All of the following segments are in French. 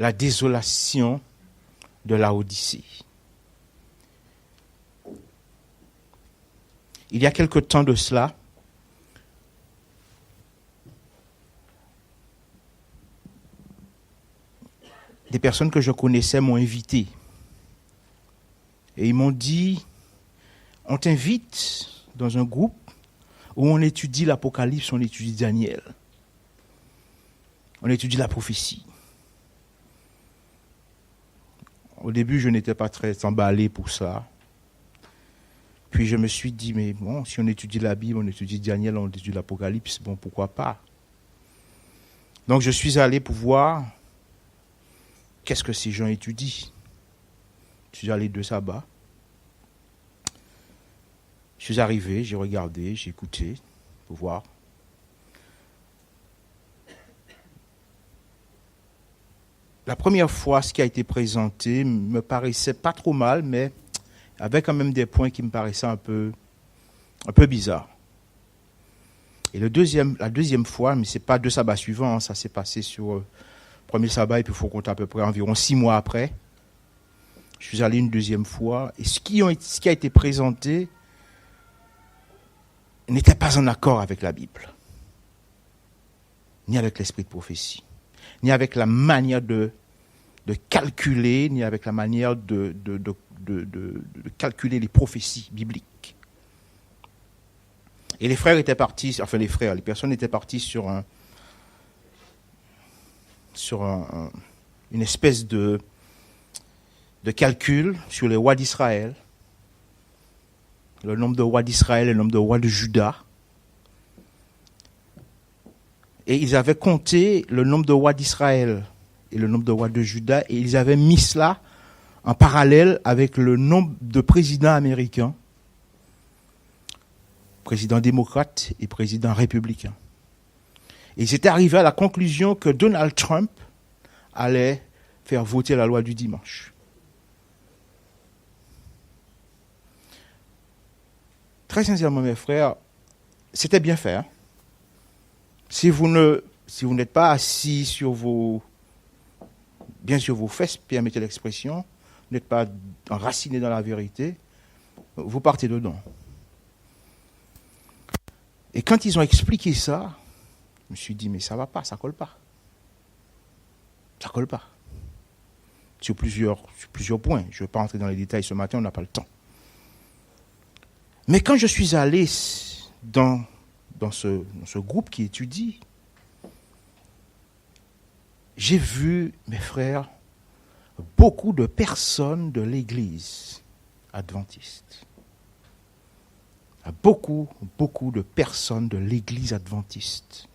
la désolation de Laodicée. Il y a quelque temps de cela, des personnes que je connaissais m'ont invité. Et ils m'ont dit, on t'invite dans un groupe où on étudie l'Apocalypse, on étudie Daniel. On étudie la prophétie. Au début, je n'étais pas très emballé pour ça. Puis je me suis dit, mais bon, si on étudie la Bible, on étudie Daniel, on étudie l'Apocalypse, bon, pourquoi pas? Donc je suis allé pour voir qu'est-ce que ces gens étudient. Je suis allé de sabbat. Je suis arrivé, j'ai regardé, j'ai écouté pour voir. La première fois, ce qui a été présenté me paraissait pas trop mal, mais avec quand même des points qui me paraissaient un peu bizarres. Et la deuxième fois, mais c'est pas deux sabbats suivants, ça s'est passé sur le premier sabbat, et puis il faut compter à peu près environ 6 mois après. Je suis allé une deuxième fois, et ce qui a été présenté n'était pas en accord avec la Bible, ni avec l'esprit de prophétie, ni avec la manière de calculer, ni avec la manière de calculer les prophéties bibliques. Et les frères étaient partis, enfin les personnes étaient parties sur une espèce de calcul sur les rois d'Israël, le nombre de rois d'Israël et le nombre de rois de Juda. Et ils avaient compté le nombre de rois d'Israël et le nombre de rois de Juda, et ils avaient mis cela en parallèle avec le nombre de présidents américains, présidents démocrates et présidents républicains. Et ils étaient arrivés à la conclusion que Donald Trump allait faire voter la loi du dimanche. Très sincèrement, mes frères, c'était bien fait. Hein? Si vous n'êtes pas assis sur vos fesses, permettez l'expression, vous n'êtes pas enraciné dans la vérité, vous partez dedans. Et quand ils ont expliqué ça, je me suis dit, mais ça va pas, ça colle pas. Ça colle pas. Sur plusieurs points. Je ne vais pas entrer dans les détails ce matin, on n'a pas le temps. Mais quand je suis allé dans ce groupe qui étudie, j'ai vu, mes frères, beaucoup de personnes de l'Église adventiste. Beaucoup de personnes de l'Église adventiste,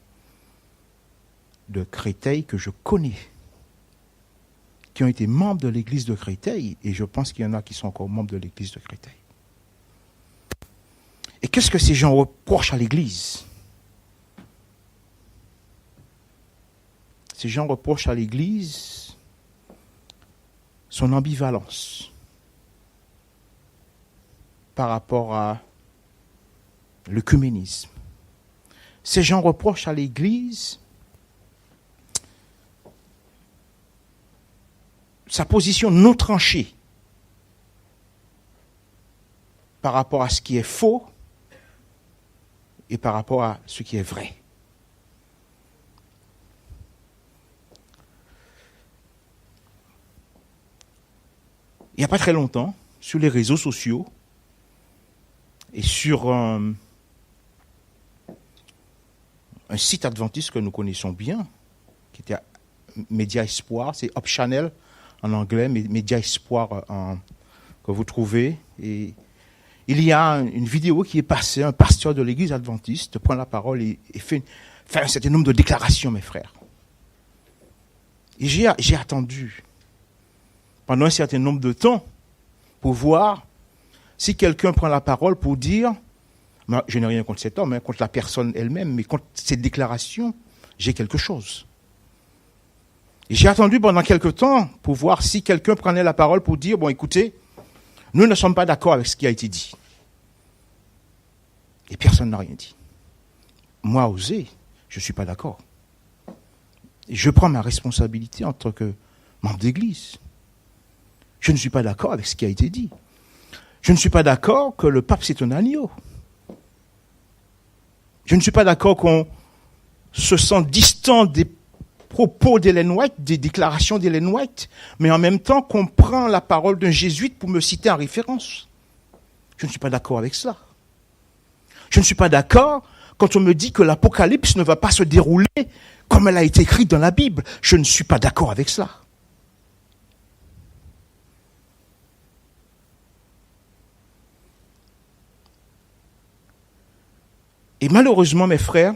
de Créteil que je connais, qui ont été membres de l'Église de Créteil, et je pense qu'il y en a qui sont encore membres de l'Église de Créteil. Et qu'est-ce que ces gens reprochent à l'Église? Ces gens reprochent à l'Église son ambivalence par rapport à l'œcuménisme. Ces gens reprochent à l'Église sa position non tranchée par rapport à ce qui est faux et par rapport à ce qui est vrai. Il n'y a pas très longtemps, sur les réseaux sociaux et sur un site adventiste que nous connaissons bien, qui était Média Espoir, c'est Up Channel en anglais, mais Média Espoir que vous trouvez. Et il y a une vidéo qui est passée, un pasteur de l'église adventiste prend la parole et fait un certain nombre de déclarations, mes frères. Et j'ai attendu pendant un certain nombre de temps pour voir si quelqu'un prend la parole pour dire, je n'ai rien contre cet homme, contre la personne elle-même, mais contre cette déclaration, j'ai quelque chose. Et j'ai attendu pendant quelque temps pour voir si quelqu'un prenait la parole pour dire, bon écoutez, nous ne sommes pas d'accord avec ce qui a été dit. Et personne n'a rien dit. Moi, osé, je ne suis pas d'accord. Et je prends ma responsabilité en tant que membre d'église. Je ne suis pas d'accord avec ce qui a été dit. Je ne suis pas d'accord que le pape c'est un agneau. Je ne suis pas d'accord qu'on se sent distant des propos d'Ellen White, des déclarations d'Ellen White, mais en même temps qu'on prend la parole d'un jésuite pour me citer en référence. Je ne suis pas d'accord avec cela. Je ne suis pas d'accord quand on me dit que l'Apocalypse ne va pas se dérouler comme elle a été écrite dans la Bible. Je ne suis pas d'accord avec cela. Et malheureusement, mes frères,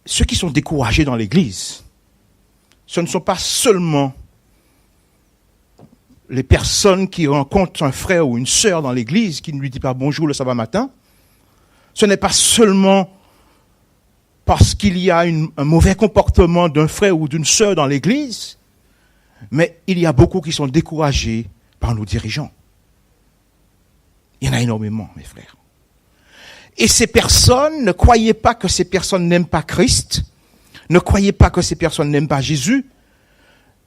ceux qui sont découragés dans l'Église, ce ne sont pas seulement les personnes qui rencontrent un frère ou une sœur dans l'Église qui ne lui dit pas bonjour le sabbat matin. Ce n'est pas seulement parce qu'il y a un mauvais comportement d'un frère ou d'une sœur dans l'Église, mais il y a beaucoup qui sont découragés par nos dirigeants. Il y en a énormément, mes frères. Et ces personnes, ne croyez pas que ces personnes n'aiment pas Christ, ne croyez pas que ces personnes n'aiment pas Jésus,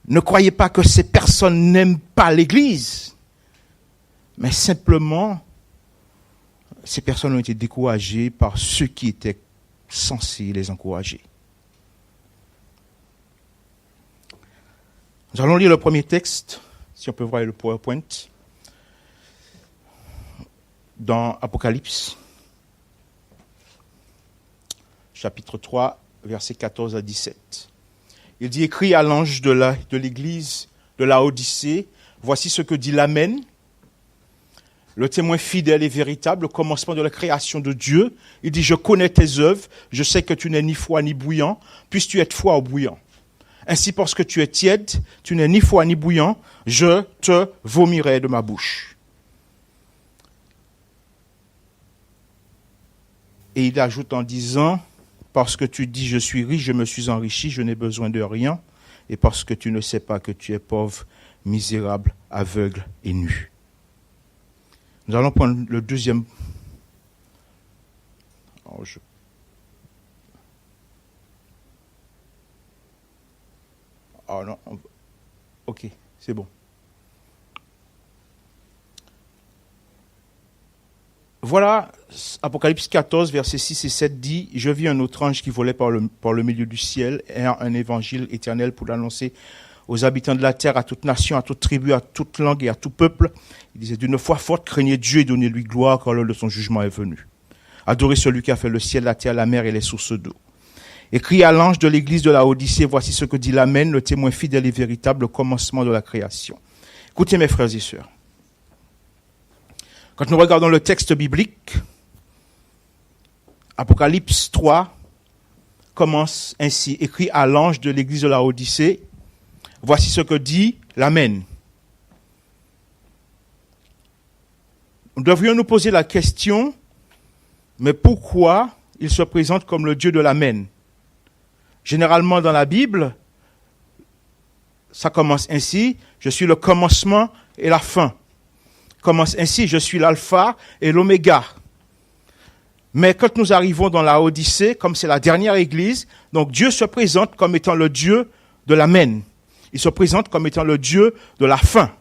ne croyez pas que ces personnes n'aiment pas l'Église, mais simplement, ces personnes ont été découragées par ceux qui étaient censés les encourager. Nous allons lire le premier texte, si on peut voir le PowerPoint, dans Apocalypse, chapitre 3, versets 14 à 17. Il dit, écrit à l'ange de l'église de Laodicée, voici ce que dit l'Amen, le témoin fidèle et véritable, le commencement de la création de Dieu. Il dit, je connais tes œuvres, je sais que tu n'es ni froid ni bouillant, puisses-tu être froid ou bouillant. Ainsi, parce que tu es tiède, tu n'es ni froid ni bouillant, je te vomirai de ma bouche. Et il ajoute en disant, parce que tu dis, je suis riche, je me suis enrichi, je n'ai besoin de rien, et parce que tu ne sais pas que tu es pauvre, misérable, aveugle et nu. Nous allons prendre le deuxième. Non. Ok, c'est bon. Voilà, Apocalypse 14, versets 6 et 7 dit, « Je vis un autre ange qui volait par le milieu du ciel, ayant un évangile éternel pour l'annoncer aux habitants de la terre, à toute nation, à toute tribu, à toute langue et à tout peuple. Il disait, d'une foi forte, craignez Dieu et donnez-lui gloire quand l'heure de son jugement est venue. Adorez celui qui a fait le ciel, la terre, la mer et les sources d'eau. Écrit à l'ange de l'église de Laodicée, voici ce que dit l'Amen, le témoin fidèle et véritable, le commencement de la création. » Écoutez mes frères et sœurs. Quand nous regardons le texte biblique, Apocalypse 3 commence ainsi, écrit à l'ange de l'église de Laodicée, voici ce que dit l'Amen. Nous devrions nous poser la question, mais pourquoi il se présente comme le Dieu de l'Amen? Généralement dans la Bible, ça commence ainsi, je suis le commencement et la fin. Commence ainsi, je suis l'alpha et l'oméga. Mais quand nous arrivons dans la Odyssée, comme c'est la dernière église, donc Dieu se présente comme étant le Dieu de l'Amen. Il se présente comme étant le Dieu de la fin.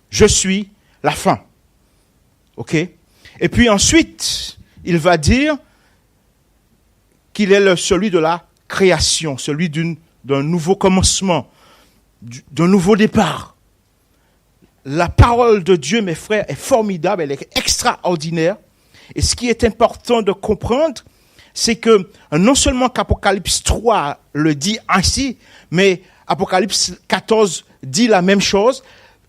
Je suis la fin. OK? Et puis ensuite, il va dire qu'il est celui de la création, celui d'un nouveau commencement, d'un nouveau départ. La parole de Dieu, mes frères, est formidable, elle est extraordinaire. Et ce qui est important de comprendre, c'est que non seulement qu'Apocalypse 3 le dit ainsi, mais Apocalypse 14 dit la même chose,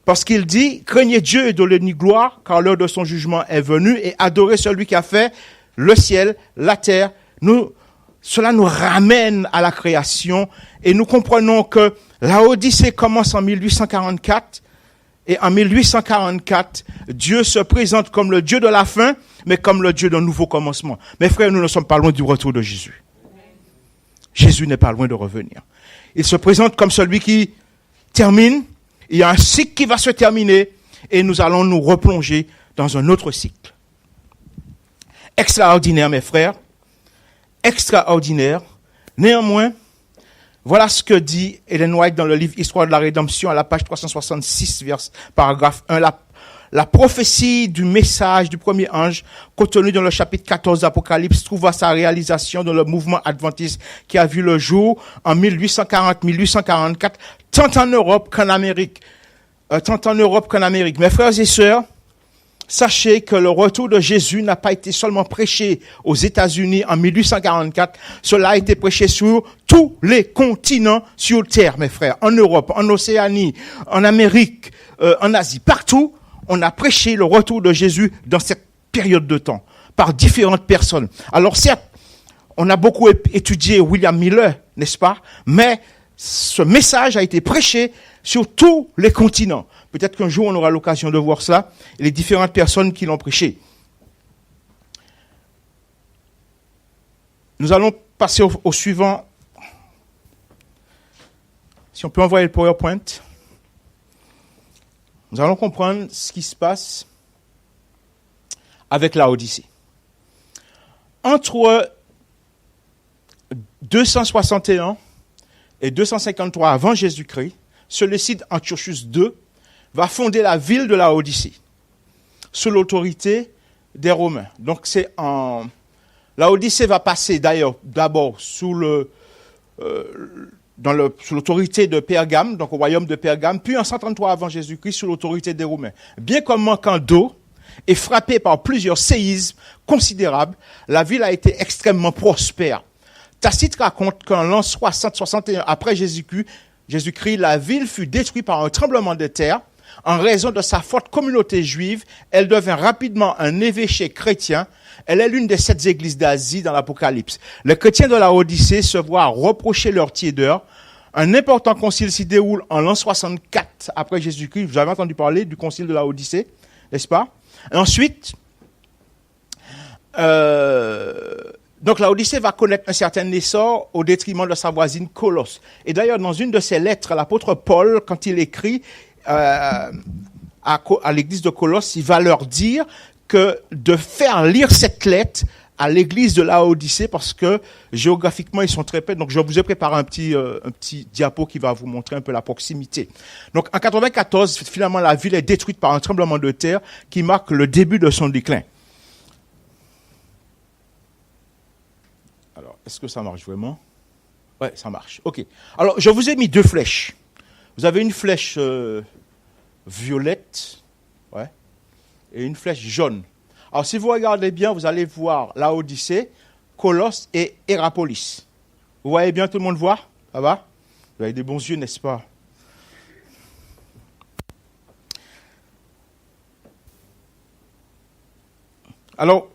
parce qu'il dit, craignez Dieu et donnez-lui gloire, car l'heure de son jugement est venue, et adorez celui qui a fait le ciel, la terre. Cela nous ramène à la création, et nous comprenons que la Odyssée commence en 1844, et en 1844, Dieu se présente comme le Dieu de la fin, mais comme le Dieu d'un nouveau commencement. Mes frères, nous ne sommes pas loin du retour de Jésus. Jésus n'est pas loin de revenir. Il se présente comme celui qui termine. Il y a un cycle qui va se terminer et nous allons nous replonger dans un autre cycle. Extraordinaire, mes frères. Extraordinaire. Néanmoins, Voilà ce que dit Ellen White dans le livre Histoire de la Rédemption à la page 366, paragraphe 1. La prophétie du message du premier ange, contenue dans le chapitre 14 d'Apocalypse, trouva sa réalisation dans le mouvement adventiste qui a vu le jour en 1840-1844, tant en Europe qu'en Amérique. Mes frères et sœurs, sachez que le retour de Jésus n'a pas été seulement prêché aux États-Unis en 1844, cela a été prêché sur tous les continents sur Terre, mes frères, en Europe, en Océanie, en Amérique, en Asie, partout. On a prêché le retour de Jésus dans cette période de temps, par différentes personnes. Alors certes, on a beaucoup étudié William Miller, n'est-ce pas? Mais ce message a été prêché sur tous les continents. Peut-être qu'un jour, on aura l'occasion de voir cela, et les différentes personnes qui l'ont prêché. Nous allons passer au suivant. Si on peut envoyer le PowerPoint. Nous allons comprendre ce qui se passe avec la Odyssée. Entre 261 et 253 avant Jésus-Christ, Séleucide Antiochus II va fonder la ville de la Odyssée sous l'autorité des Romains. Donc la Odyssée va passer d'ailleurs d'abord sous l'autorité de Pergame, donc au royaume de Pergame, puis en 133 avant Jésus-Christ sous l'autorité des Romains. Bien qu'en manquant d'eau et frappée par plusieurs séismes considérables, la ville a été extrêmement prospère. Tacite raconte qu'en l'an 60-61 après Jésus-Christ, la ville fut détruite par un tremblement de terre. En raison de sa forte communauté juive, elle devint rapidement un évêché chrétien. Elle est l'une des 7 églises d'Asie dans l'Apocalypse. Les chrétiens de la Odyssée se voient reprocher leur tiédeur. Un important concile s'y déroule en l'an 64 après Jésus-Christ. Vous avez entendu parler du concile de la Odyssée, n'est-ce pas? Et ensuite, donc la Odyssée va connaître un certain essor au détriment de sa voisine Colosse. Et d'ailleurs, dans une de ses lettres, l'apôtre Paul, quand il écrit à l'église de Colosse, il va leur dire que de faire lire cette lettre à l'église de la Odyssée, parce que géographiquement ils sont très près. Donc je vous ai préparé un petit diapo qui va vous montrer un peu la proximité. Donc en 94, finalement la ville est détruite par un tremblement de terre qui marque le début de son déclin. Alors est-ce que ça marche vraiment? Ouais, ça marche. Ok. Alors je vous ai mis 2 flèches. Vous avez une flèche violette, ouais, et une flèche jaune. Alors, si vous regardez bien, vous allez voir la Odyssée, Colosse et Hiérapolis. Vous voyez bien, tout le monde voit? Ça va? Vous avez des bons yeux, n'est-ce pas? Alors,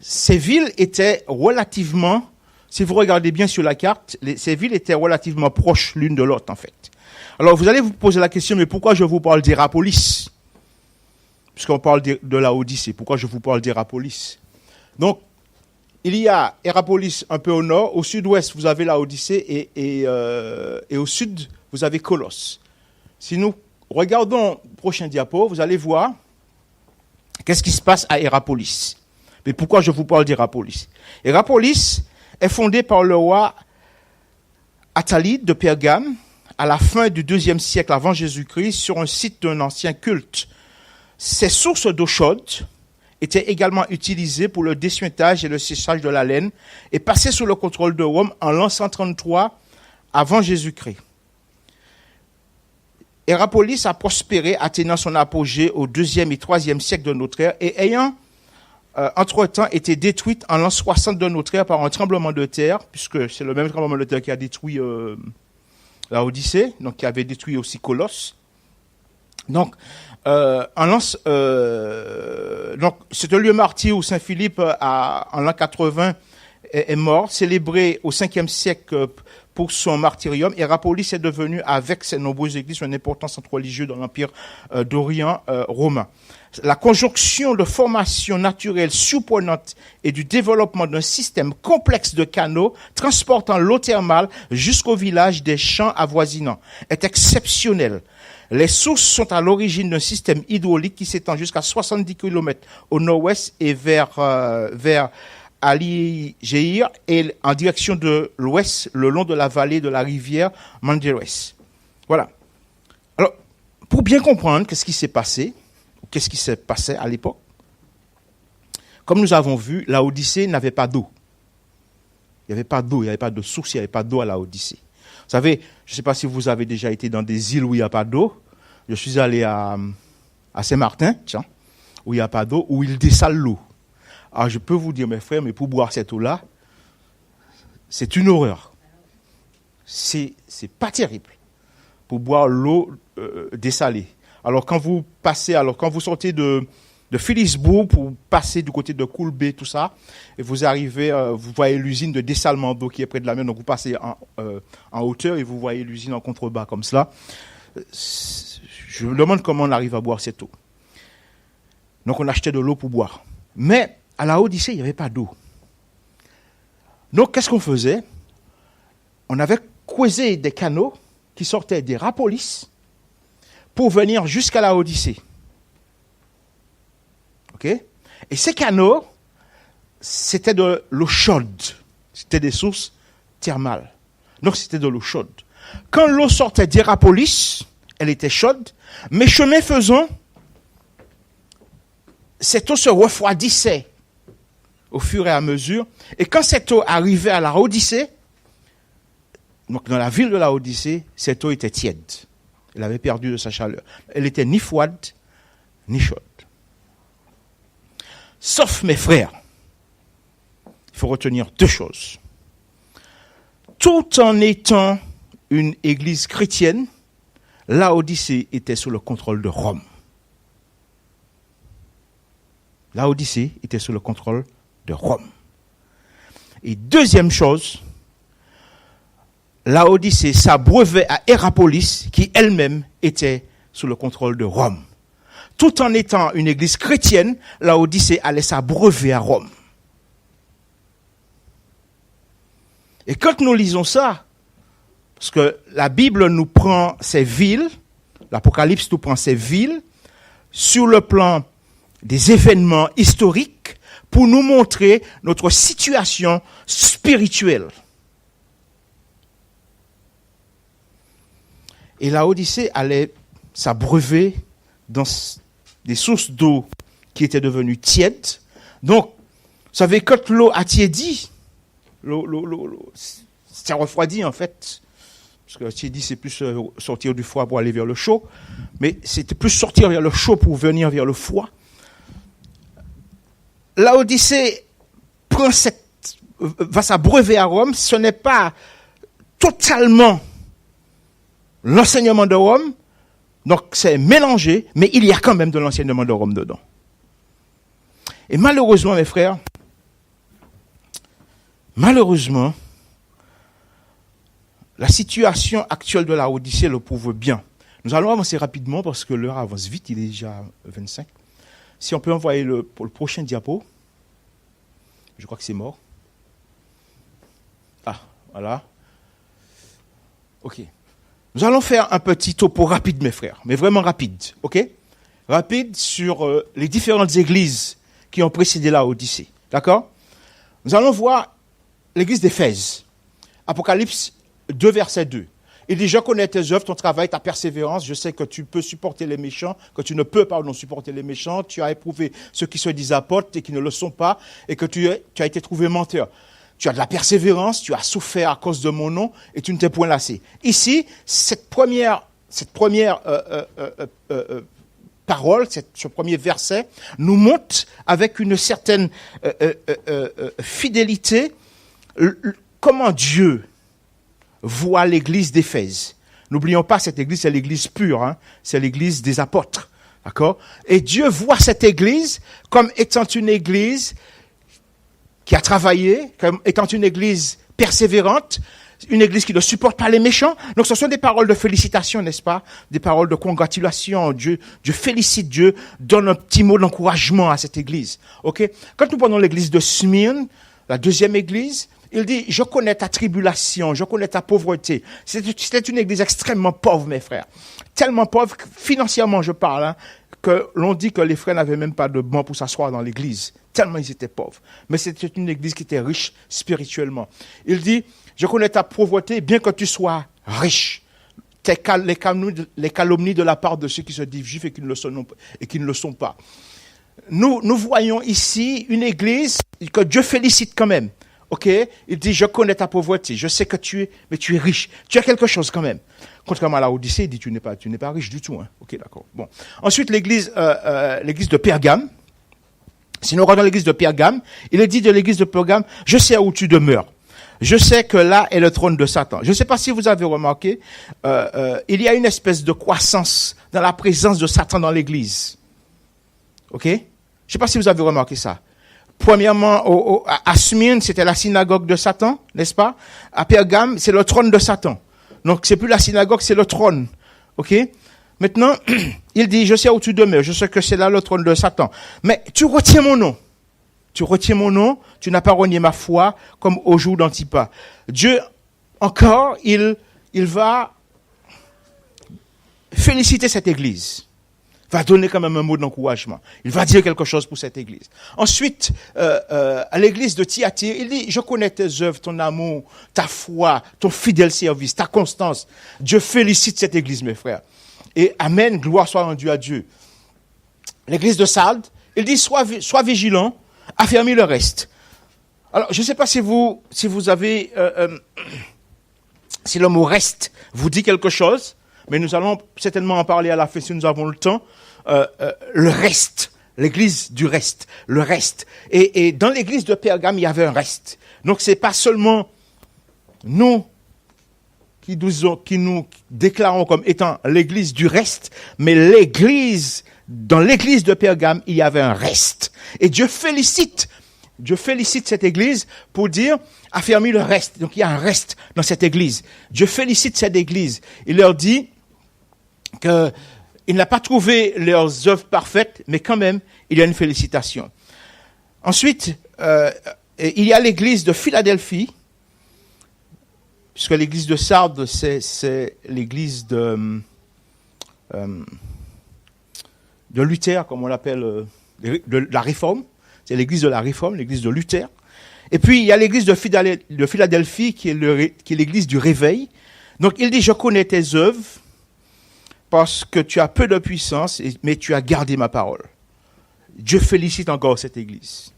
ces villes étaient relativement, si vous regardez bien sur la carte, ces villes étaient relativement proches l'une de l'autre, en fait. Alors, vous allez vous poser la question, mais pourquoi je vous parle d'Hiérapolis? Puisqu'on parle de la Odyssée, pourquoi je vous parle d'Hiérapolis? Donc, il y a Hiérapolis un peu au nord, au sud-ouest, vous avez la Odyssée, et au sud, vous avez Colosse. Si nous regardons le prochain diapo, vous allez voir qu'est-ce qui se passe à Hiérapolis. Mais pourquoi je vous parle d'Hiérapolis? Hiérapolis est fondée par le roi Attalide de Pergame à la fin du IIe siècle avant Jésus-Christ sur un site d'un ancien culte. Ces sources d'eau chaude étaient également utilisées pour le dessuintage et le séchage de la laine et passaient sous le contrôle de Rome en l'an 133 avant Jésus-Christ. Hiérapolis a prospéré, atteignant son apogée au IIe et IIIe siècle de notre ère et ayant entre-temps été détruite en l'an 60 de notre ère par un tremblement de terre, puisque c'est le même tremblement de terre qui a détruit la Odyssée, donc qui avait détruit aussi Colosse. Donc, donc c'est un lieu martyr où Saint Philippe, en l'an 80, est mort, célébré au 5e siècle pour son martyrium. Hiérapolis est devenu, avec ses nombreuses églises, un important centre religieux dans l'Empire d'Orient romain. La conjonction de formations naturelles surprenantes et du développement d'un système complexe de canaux transportant l'eau thermale jusqu'au village des champs avoisinants est exceptionnelle. Les sources sont à l'origine d'un système hydraulique qui s'étend jusqu'à 70 km au nord-ouest et vers Ali Jeir et en direction de l'ouest, le long de la vallée de la rivière Manderes. Voilà. Alors, pour bien comprendre qu'est-ce qui s'est passé à l'époque, comme nous avons vu, la Odyssée n'avait pas d'eau. Il n'y avait pas d'eau, il n'y avait pas de source, il n'y avait pas d'eau à la Odyssée. Vous savez, je ne sais pas si vous avez déjà été dans des îles où il n'y a pas d'eau. Je suis allé à Saint-Martin, tiens, où il n'y a pas d'eau, où ils dessalent l'eau. Alors je peux vous dire, mes frères, mais pour boire cette eau-là, c'est une horreur. C'est pas terrible pour boire l'eau dessalée. Alors quand vous sortez de Philipsbourg pour passer du côté de Coulbé, tout ça, et vous arrivez, vous voyez l'usine de dessalement d'eau qui est près de la mer, donc vous passez en hauteur et vous voyez l'usine en contrebas comme cela. Je me demande comment on arrive à boire cette eau. Donc on achetait de l'eau pour boire. Mais à la Odyssée, il n'y avait pas d'eau. Donc qu'est-ce qu'on faisait? On avait creusé des canaux qui sortaient des Rapolis pour venir jusqu'à la Odyssée. OK? Et ces canaux, c'était de l'eau chaude. C'était des sources thermales. Donc c'était de l'eau chaude. Quand l'eau sortait d'Hierapolis, elle était chaude, mais chemin faisant, cette eau se refroidissait au fur et à mesure. Et quand cette eau arrivait à la Odyssée, donc dans la ville de la Odyssée, cette eau était tiède. Elle avait perdu de sa chaleur. Elle était ni froide, ni chaude. Sauf, mes frères, il faut retenir deux choses. Tout en étant une église chrétienne, la Odyssée était sous le contrôle de Rome. La Odyssée était sous le contrôle de Rome. Et deuxième chose, la Odyssée s'abreuvait à Hierapolis, qui elle-même était sous le contrôle de Rome. Tout en étant une église chrétienne, la Odyssée allait s'abreuver à Rome. Et quand nous lisons ça, parce que la Bible nous prend ces villes, l'Apocalypse nous prend ces villes, sur le plan des événements historiques, pour nous montrer notre situation spirituelle. Et la Odyssée allait s'abreuver dans des sources d'eau qui étaient devenues tièdes. Donc, vous savez, quand l'eau a tiédi, l'eau, ça refroidit en fait. Parce que tiédi, c'est plus sortir du froid pour aller vers le chaud. Mais c'était plus sortir vers le chaud pour venir vers le froid. La Odyssée va s'abreuver à Rome. Ce n'est pas totalement l'enseignement de Rome. Donc c'est mélangé, mais il y a quand même de l'enseignement de Rome dedans. Et malheureusement, mes frères, la situation actuelle de la Odyssée le prouve bien. Nous allons avancer rapidement parce que l'heure avance vite, il est déjà 25. Si on peut envoyer le prochain diapo. Je crois que c'est mort. Ah, voilà. OK. Nous allons faire un petit topo rapide, mes frères, mais vraiment rapide, OK? Rapide sur les différentes églises qui ont précédé la Odyssée, d'accord? Nous allons voir l'église d'Éphèse, Apocalypse 2, verset 2. Il dit, je connais tes œuvres, ton travail, ta persévérance, je sais que tu peux supporter les méchants, que tu ne peux pas non supporter les méchants, tu as éprouvé ceux qui se disent apôtres et qui ne le sont pas, et que tu as été trouvé menteur. Tu as de la persévérance, tu as souffert à cause de mon nom et tu ne t'es point lassé. Ici, cette première parole, ce premier verset, nous montre avec une certaine fidélité comment Dieu voit l'église d'Éphèse. N'oublions pas, cette église, c'est l'église pure, hein, c'est l'église des apôtres. D'accord? Et Dieu voit cette église comme étant une église qui a travaillé, comme étant une église persévérante, une église qui ne supporte pas les méchants. Donc ce sont des paroles de félicitations, n'est-ce pas? Des paroles de congratulation. Dieu félicite, Dieu donne un petit mot d'encouragement à cette église. Ok? Quand nous prenons l'église de Smyrne, la deuxième église, il dit, je connais ta tribulation, je connais ta pauvreté. C'était une église extrêmement pauvre, mes frères. Tellement pauvre, financièrement je parle, hein, que l'on dit que les frères n'avaient même pas de banc pour s'asseoir dans l'église, tellement ils étaient pauvres. Mais c'était une église qui était riche spirituellement. Il dit, je connais ta pauvreté, bien que tu sois riche. Les calomnies de la part de ceux qui se disent juifs et qui ne le sont pas. Nous voyons ici une église que Dieu félicite quand même. Ok, il dit, je connais ta pauvreté, je sais que tu es riche, tu as quelque chose quand même. Contrairement à la Odyssée, il dit, tu n'es pas riche du tout. Hein. Ok, d'accord. Bon. Ensuite, l'église de Pergame. Si nous regardons l'église de Pergame, il est dit de l'église de Pergame, je sais où tu demeures. Je sais que là est le trône de Satan. Je ne sais pas si vous avez remarqué, il y a une espèce de croissance dans la présence de Satan dans l'église. Ok? Je ne sais pas si vous avez remarqué ça. Premièrement, à Smyrne, c'était la synagogue de Satan, n'est-ce pas? À Pergame, c'est le trône de Satan. Donc, c'est plus la synagogue, c'est le trône. Ok? Maintenant, il dit, je sais où tu demeures, je sais que c'est là le trône de Satan. Mais tu retiens mon nom. Tu retiens mon nom, tu n'as pas renié ma foi, comme au jour d'Antipas. Dieu, encore, il va féliciter cette église. Va donner quand même un mot d'encouragement. Il va dire quelque chose pour cette église. Ensuite, à l'église de Thyatire, il dit, je connais tes œuvres, ton amour, ta foi, ton fidèle service, ta constance. Dieu félicite cette église, mes frères. Et amen, gloire soit rendue à Dieu. L'église de Sardes, il dit, sois vigilant, affermis le reste. Alors, je ne sais pas si vous avez, si le mot reste vous dit quelque chose, mais nous allons certainement en parler à la fin si nous avons le temps. Le reste, l'église du reste, le reste. Et dans l'église de Pergame, il y avait un reste. Donc, c'est pas seulement nous qui nous déclarons comme étant l'église du reste, mais dans l'église de Pergame, il y avait un reste. Et Dieu félicite cette église pour dire, affermis le reste. Donc, il y a un reste dans cette église. Dieu félicite cette église. Il leur dit qu'il n'a pas trouvé leurs œuvres parfaites, mais quand même, il y a une félicitation. Ensuite, il y a l'église de Philadelphie, puisque l'église de Sardes, c'est l'église de Luther, comme on l'appelle, de la Réforme. C'est l'église de la Réforme, l'église de Luther. Et puis, il y a l'église de Philadelphie, qui est l'église du réveil. Donc, il dit, je connais tes œuvres, parce que tu as peu de puissance, mais tu as gardé ma parole. Dieu félicite encore cette église.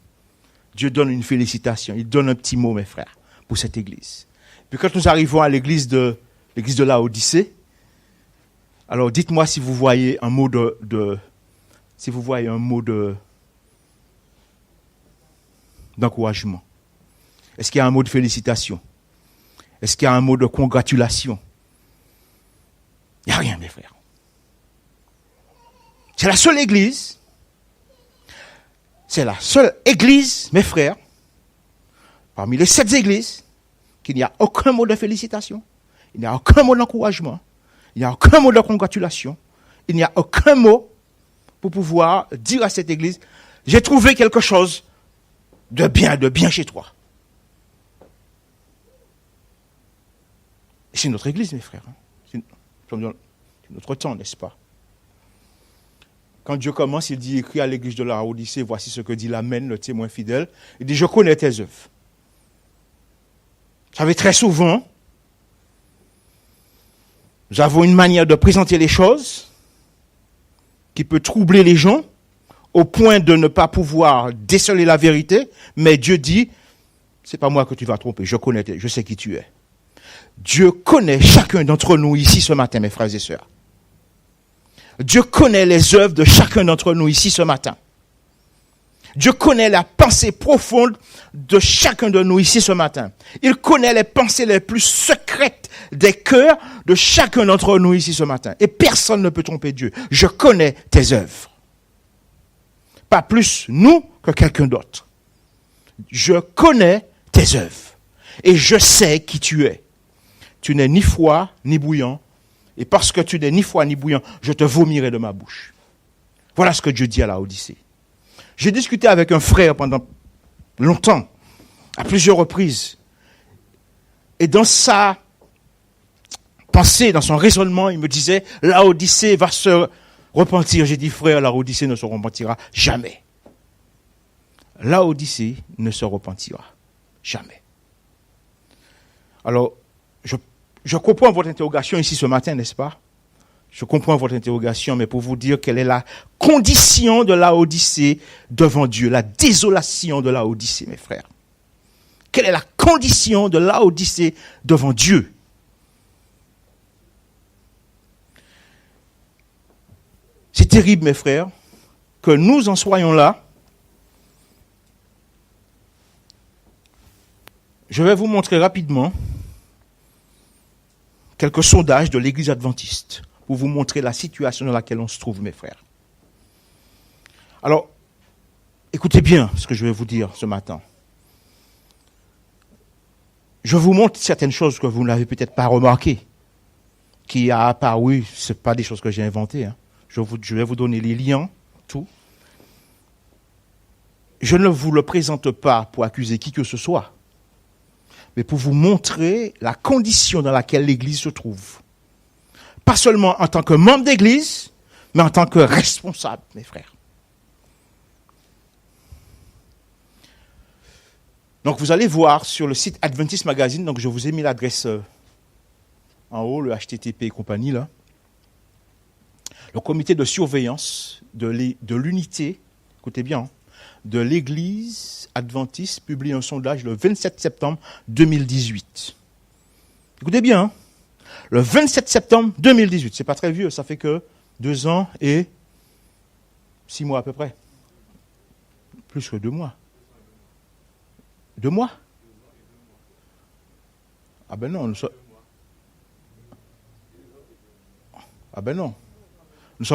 Dieu donne une félicitation. Il donne un petit mot, mes frères, pour cette église. Puis quand nous arrivons à l'église de Laodicée, alors dites-moi si vous voyez un mot d'encouragement. Est-ce qu'il y a un mot de félicitation? Est-ce qu'il y a un mot de congratulation? Il n'y a rien, mes frères. C'est la seule église, mes frères, parmi les 7 églises, qu'il n'y a aucun mot de félicitation, il n'y a aucun mot d'encouragement, il n'y a aucun mot de congratulation, il n'y a aucun mot pour pouvoir dire à cette église, j'ai trouvé quelque chose de bien chez toi. C'est notre église, mes frères. C'est notre temps, n'est-ce pas? Quand Dieu commence, il dit, écrit à l'église de la Laodicée, voici ce que dit l'Amen, le témoin fidèle. Il dit, je connais tes œuvres. Vous savez, très souvent, nous avons une manière de présenter les choses qui peut troubler les gens au point de ne pas pouvoir déceler la vérité, mais Dieu dit, c'est pas moi que tu vas tromper, je sais qui tu es. Dieu connaît chacun d'entre nous ici ce matin, mes frères et sœurs. Dieu connaît les œuvres de chacun d'entre nous ici ce matin. Dieu connaît la pensée profonde de chacun de nous ici ce matin. Il connaît les pensées les plus secrètes des cœurs de chacun d'entre nous ici ce matin. Et personne ne peut tromper Dieu. Je connais tes œuvres. Pas plus nous que quelqu'un d'autre. Je connais tes œuvres. Et je sais qui tu es. Tu n'es ni froid ni bouillant. Et parce que tu n'es ni froid ni bouillant, je te vomirai de ma bouche. Voilà ce que Dieu dit à la Odyssée. J'ai discuté avec un frère pendant longtemps, à plusieurs reprises. Et dans sa pensée, dans son raisonnement, il me disait, la Odyssée va se Repentir, j'ai dit frère, la Odyssée ne se repentira jamais. La Odyssée ne se repentira jamais. Alors, je comprends votre interrogation ici ce matin, n'est-ce pas? Je comprends votre interrogation, mais pour vous dire quelle est la condition de la Odyssée devant Dieu, la désolation de la Odyssée, mes frères. Quelle est la condition de la Odyssée devant Dieu? C'est terrible, mes frères, que nous en soyons là. Je vais vous montrer rapidement quelques sondages de l'Église adventiste pour vous montrer la situation dans laquelle on se trouve, mes frères. Alors, écoutez bien ce que je vais vous dire ce matin. Je vous montre certaines choses que vous n'avez peut-être pas remarquées, qui a apparu, ce n'est pas des choses que j'ai inventées. Hein. Je vais vous donner les liens, tout. Je ne vous le présente pas pour accuser qui que ce soit, mais pour vous montrer la condition dans laquelle l'Église se trouve. Pas seulement en tant que membre d'Église, mais en tant que responsable, mes frères. Donc vous allez voir sur le site Adventist Magazine, donc je vous ai mis l'adresse en haut, le HTTP et compagnie, là. Le comité de surveillance de l'unité, écoutez bien, de l'Église adventiste publie un sondage le 27 septembre 2018. Écoutez bien, hein, le 27 septembre 2018, c'est pas très vieux, ça fait que 2 ans et 6 mois à peu près. Plus que 2 mois. 2 mois? Ah ben non, ah ben non. Nous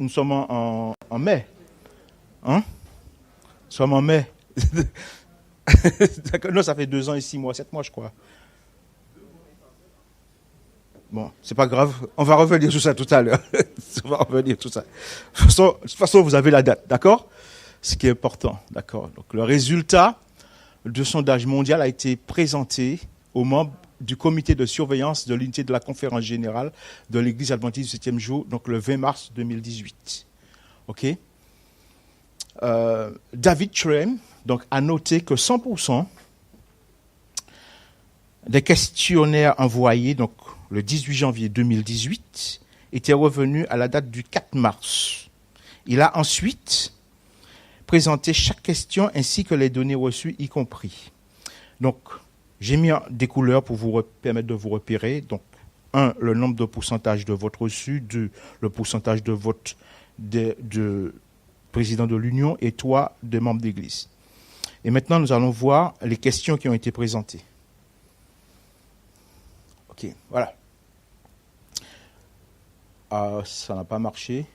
sommes en mai. Hein? Nous sommes en mai. Non, ça fait 2 ans et 6 mois, 7 mois, je crois. Bon, c'est pas grave. On va revenir sur ça tout à l'heure. On va revenir sur ça. De toute façon, vous avez la date, d'accord? Ce qui est important, d'accord? Donc, le résultat du sondage mondial a été présenté aux membres du comité de surveillance de l'unité de la conférence générale de l'Église adventiste du 7e jour, donc le 20 mars 2018. OK? David Trem donc, a noté que 100% des questionnaires envoyés donc, le 18 janvier 2018 étaient revenus à la date du 4 mars. Il a ensuite présenté chaque question ainsi que les données reçues y compris. Donc, j'ai mis des couleurs pour vous permettre de vous repérer. Donc, 1, le nombre de pourcentage de votes reçus. 2, le pourcentage de votes de président de l'Union. Et 3, des membres d'Église. Et maintenant, nous allons voir les questions qui ont été présentées. OK, voilà. Ça n'a pas marché.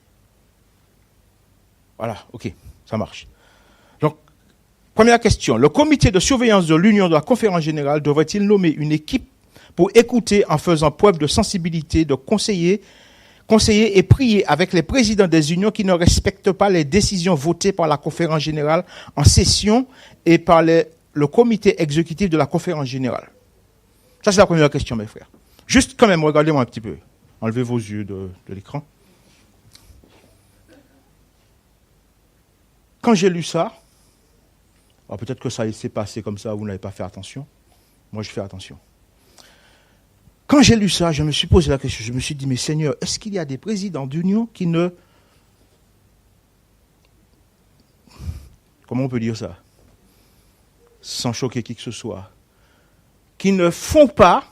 Voilà, OK, ça marche. Donc, première question. Le comité de surveillance de l'Union de la Conférence Générale devrait-il nommer une équipe pour écouter en faisant preuve de sensibilité, de conseiller et prier avec les présidents des unions qui ne respectent pas les décisions votées par la Conférence Générale en session et par le comité exécutif de la Conférence Générale? Ça, c'est la première question, mes frères. Juste quand même, regardez-moi un petit peu. Enlevez vos yeux de l'écran. Quand j'ai lu ça, alors peut-être que ça s'est passé comme ça, vous n'avez pas fait attention. Moi, je fais attention. Quand j'ai lu ça, je me suis posé la question, je me suis dit, mais Seigneur, est-ce qu'il y a des présidents d'union qui ne... Comment on peut dire ça? Sans choquer qui que ce soit. Qui ne font pas,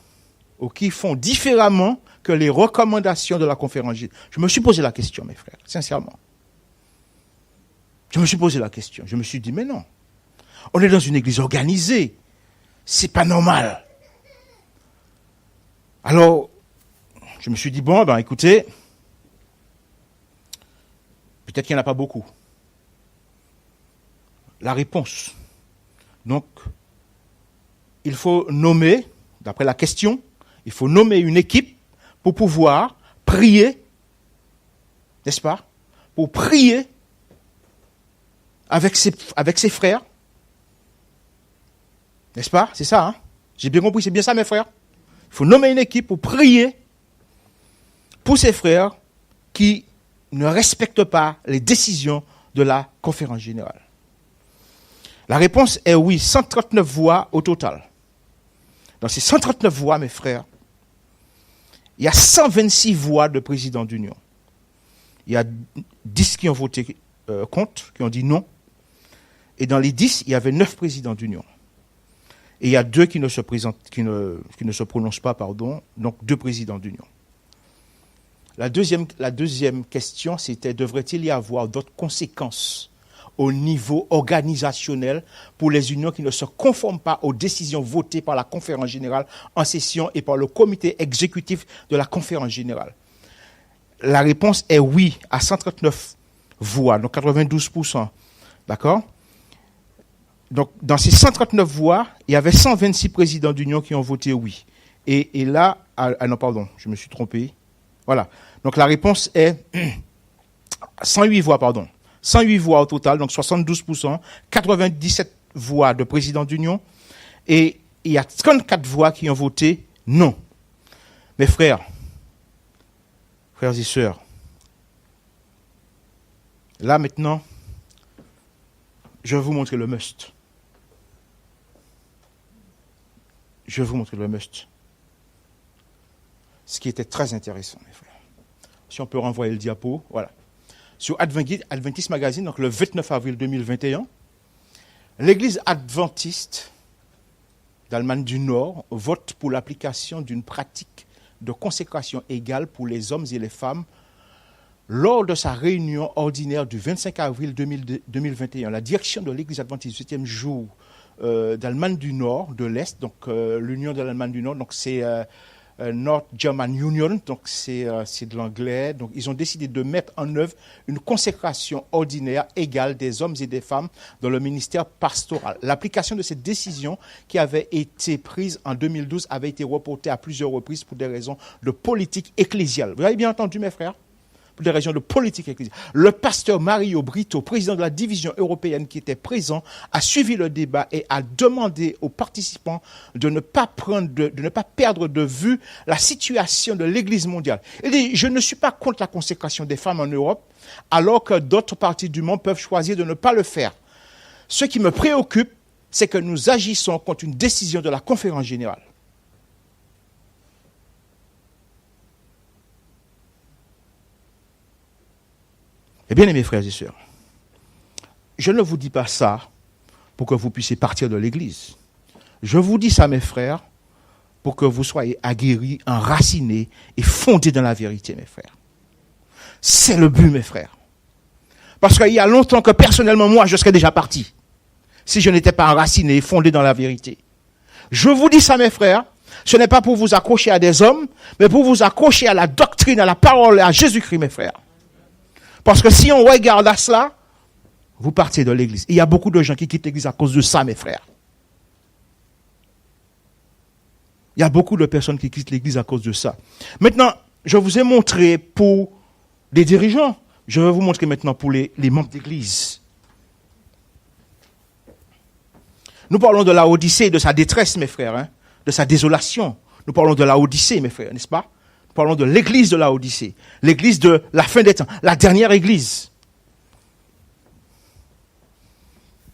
ou qui font différemment que les recommandations de la conférence. Je me suis posé la question, mes frères, sincèrement. Je me suis posé la question. Je me suis dit, mais non. On est dans une église organisée. C'est pas normal. Alors, je me suis dit, bon, ben écoutez, peut-être qu'il n'y en a pas beaucoup. La réponse. Donc, il faut nommer, d'après la question, il faut nommer une équipe pour pouvoir prier, n'est-ce pas? Pour prier avec ses frères. N'est-ce pas? C'est ça, hein? J'ai bien compris, c'est bien ça, mes frères. Il faut nommer une équipe pour prier pour ses frères qui ne respectent pas les décisions de la conférence générale? La réponse est oui, 139 voix au total. Dans ces 139 voix, mes frères, il y a 126 voix de présidents d'union. Il y a 10 qui ont voté contre, qui ont dit non. Et dans les 10, il y avait 9 présidents d'union. Et il y a 2 qui ne se prononcent pas, donc 2 présidents d'union. La deuxième question, c'était, devrait-il y avoir d'autres conséquences au niveau organisationnel pour les unions qui ne se conforment pas aux décisions votées par la conférence générale en session et par le comité exécutif de la conférence générale? La réponse est oui, à 139 voix, donc 92%. D'accord? Donc, dans ces 139 voix, il y avait 126 présidents d'union qui ont voté oui. Et là, non, pardon, je me suis trompé. Voilà. Donc, la réponse est 108 voix, pardon. 108 voix au total, donc 72%, 97 voix de présidents d'union, et il y a 34 voix qui ont voté non. Mes frères et sœurs, là maintenant, je vais vous montrer le must. Je vais vous montrer le must. Ce qui était très intéressant, mes frères. Si on peut renvoyer le diapo, voilà. Sur Adventist Magazine, donc le 29 avril 2021, l'Église adventiste d'Allemagne du Nord vote pour l'application d'une pratique de consécration égale pour les hommes et les femmes lors de sa réunion ordinaire du 25 avril 2021. La direction de l'Église adventiste du 7e jour d'Allemagne du Nord, de l'Est, donc l'Union de l'Allemagne du Nord, donc c'est North German Union, donc c'est de l'anglais. Donc ils ont décidé de mettre en œuvre une consécration ordinaire égale des hommes et des femmes dans le ministère pastoral. L'application de cette décision qui avait été prise en 2012 avait été reportée à plusieurs reprises pour des raisons de politique ecclésiale. Vous avez bien entendu, mes frères? Pour des raisons de politique ecclésiale. Le pasteur Mario Brito, président de la division européenne qui était présent, a suivi le débat et a demandé aux participants de ne pas perdre de vue la situation de l'Église mondiale. Il dit, je ne suis pas contre la consécration des femmes en Europe, alors que d'autres parties du monde peuvent choisir de ne pas le faire. Ce qui me préoccupe, c'est que nous agissons contre une décision de la conférence générale. Eh bien, mes frères et sœurs, je ne vous dis pas ça pour que vous puissiez partir de l'Église. Je vous dis ça, mes frères, pour que vous soyez aguerris, enracinés et fondés dans la vérité, mes frères. C'est le but, mes frères. Parce qu'il y a longtemps que personnellement, moi, je serais déjà parti si je n'étais pas enraciné et fondé dans la vérité. Je vous dis ça, mes frères, ce n'est pas pour vous accrocher à des hommes, mais pour vous accrocher à la doctrine, à la parole, à Jésus-Christ, mes frères. Parce que si on regarde à cela, vous partez de l'Église. Il y a beaucoup de gens qui quittent l'Église à cause de ça, mes frères. Il y a beaucoup de personnes qui quittent l'Église à cause de ça. Maintenant, je vous ai montré pour les dirigeants. Je vais vous montrer maintenant pour les membres d'Église. Nous parlons de la Odyssée et de sa détresse, mes frères, hein, de sa désolation. Nous parlons de la Odyssée, mes frères, n'est-ce pas? Parlons de l'église de la Odyssée, l'église de la fin des temps, la dernière église.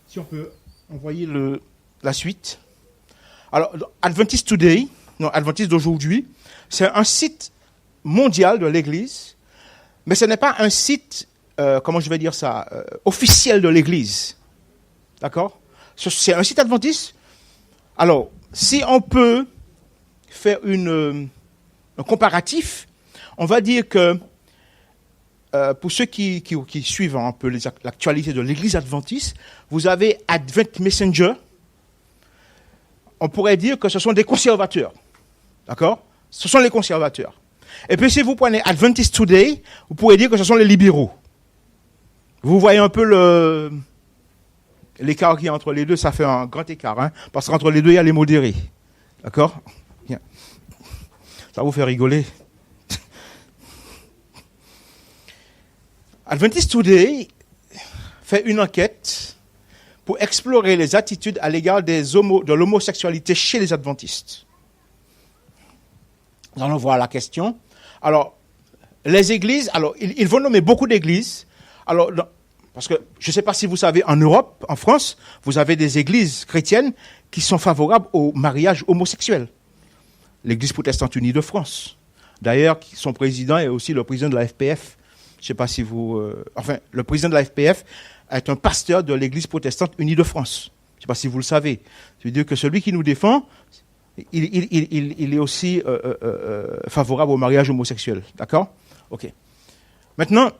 Si on peut envoyer la suite. Alors, Adventist Today, Adventist d'aujourd'hui, c'est un site mondial de l'église, mais ce n'est pas un site, comment je vais dire ça, officiel de l'église. D'accord? C'est un site adventiste. Alors, si on peut faire un comparatif, on va dire que pour ceux qui suivent un peu l'actualité de l'Église adventiste, vous avez Advent Messenger. On pourrait dire que ce sont des conservateurs. D'accord? Ce sont les conservateurs. Et puis si vous prenez Adventist Today, vous pourrez dire que ce sont les libéraux. Vous voyez un peu l'écart qu'il y a entre les deux, ça fait un grand écart, hein, parce qu'entre les deux, il y a les modérés. D'accord? Bien. Ça vous fait rigoler. Adventist Today fait une enquête pour explorer les attitudes à l'égard de l'homosexualité chez les adventistes. Nous allons voir la question. Alors, les églises, alors, ils vont nommer beaucoup d'églises. Alors, parce que je ne sais pas si vous savez, en Europe, en France, vous avez des églises chrétiennes qui sont favorables au mariage homosexuel. L'Église protestante unie de France. D'ailleurs, son président est aussi le président de la FPF. Je ne sais pas si vous... le président de la FPF est un pasteur de l'Église protestante unie de France. Je ne sais pas si vous le savez. Ça veut dire que celui qui nous défend, il est aussi favorable au mariage homosexuel. D'accord ? Ok. Maintenant,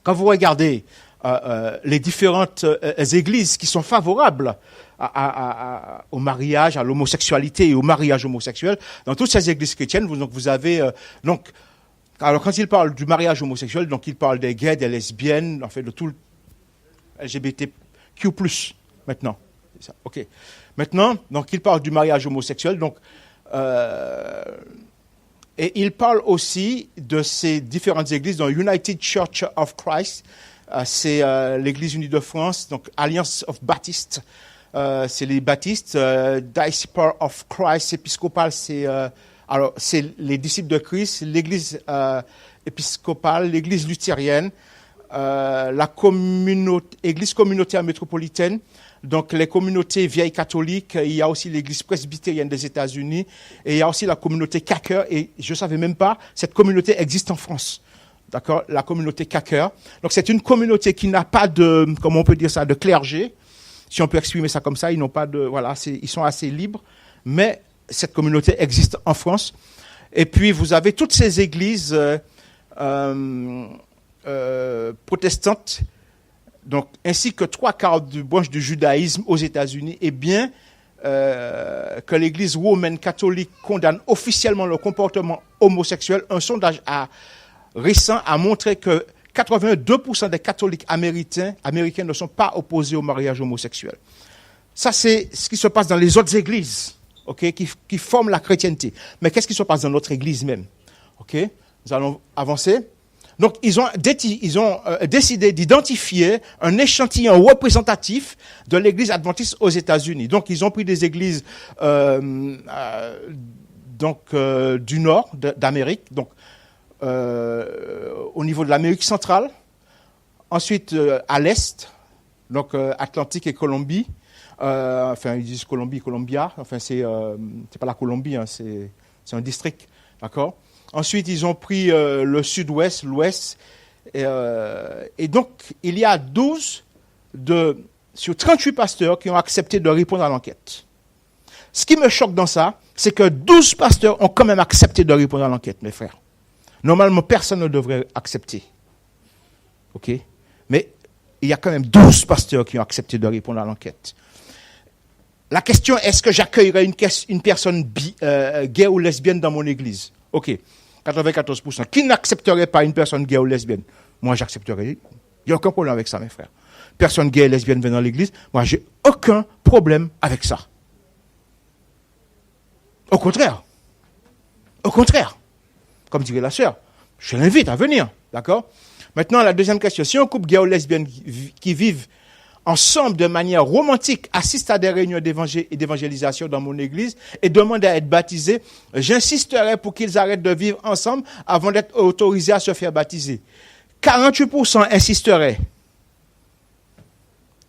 quand vous regardez les différentes églises qui sont favorables au mariage, à l'homosexualité et au mariage homosexuel, dans toutes ces églises chrétiennes, vous avez... alors, quand il parle du mariage homosexuel, donc il parle des gays, des lesbiennes, en fait, de tout le LGBTQ+, maintenant. C'est ça. OK. Maintenant, donc, il parle du mariage homosexuel, donc... et il parle aussi de ces différentes églises, dans United Church of Christ, c'est l'Église unie de France, donc Alliance of Baptistes, c'est les baptistes, Diaspora of Christ épiscopal, c'est les disciples de Christ, l'Église épiscopale, l'Église luthérienne, la Église communautaire métropolitaine, donc les communautés vieilles catholiques, il y a aussi l'Église presbytérienne des États-Unis, et il y a aussi la communauté Quaker, et je ne savais même pas, cette communauté existe en France. D'accord, la communauté Quaker. Donc c'est une communauté qui n'a pas de, comment on peut dire ça, de clergé, si on peut exprimer ça comme ça. Ils n'ont pas de, voilà, ils sont assez libres, mais cette communauté existe en France. Et puis vous avez toutes ces églises protestantes, donc ainsi que 3/4 du branche du judaïsme aux États-Unis, et bien que l'Église romaine catholique condamne officiellement le comportement homosexuel. Un sondage récent a montré que 82% des catholiques américains ne sont pas opposés au mariage homosexuel. Ça, c'est ce qui se passe dans les autres églises, okay, qui forment la chrétienté. Mais qu'est-ce qui se passe dans notre église même? Okay, nous allons avancer. Donc, ils ont décidé d'identifier un échantillon représentatif de l'église adventiste aux États-Unis. Donc, ils ont pris des églises du nord d'Amérique, donc au niveau de l'Amérique centrale, ensuite à l'est, donc Atlantique et Colombie, enfin ils disent Colombie, Colombia, enfin c'est pas la Colombie, hein, c'est un district, d'accord. Ensuite ils ont pris le sud-ouest, l'ouest, et donc il y a 12 sur 38 pasteurs qui ont accepté de répondre à l'enquête. Ce qui me choque dans ça, c'est que 12 pasteurs ont quand même accepté de répondre à l'enquête, mes frères. Normalement, personne ne devrait accepter. OK? Mais il y a quand même 12 pasteurs qui ont accepté de répondre à l'enquête. La question, est-ce que j'accueillerais une personne gay ou lesbienne dans mon église? OK. 94%. Qui n'accepterait pas une personne gay ou lesbienne? Moi, j'accepterais. Il n'y a aucun problème avec ça, mes frères. Personne gay et lesbienne vient dans l'église. Moi, j'ai aucun problème avec ça. Au contraire. Au contraire. Comme dirait la sœur, je l'invite à venir, d'accord? Maintenant, la deuxième question. Si un couple gay ou lesbienne qui vivent ensemble de manière romantique assiste à des réunions d'évangélisation dans mon église et demande à être baptisés, j'insisterai pour qu'ils arrêtent de vivre ensemble avant d'être autorisés à se faire baptiser. 48% insisteraient.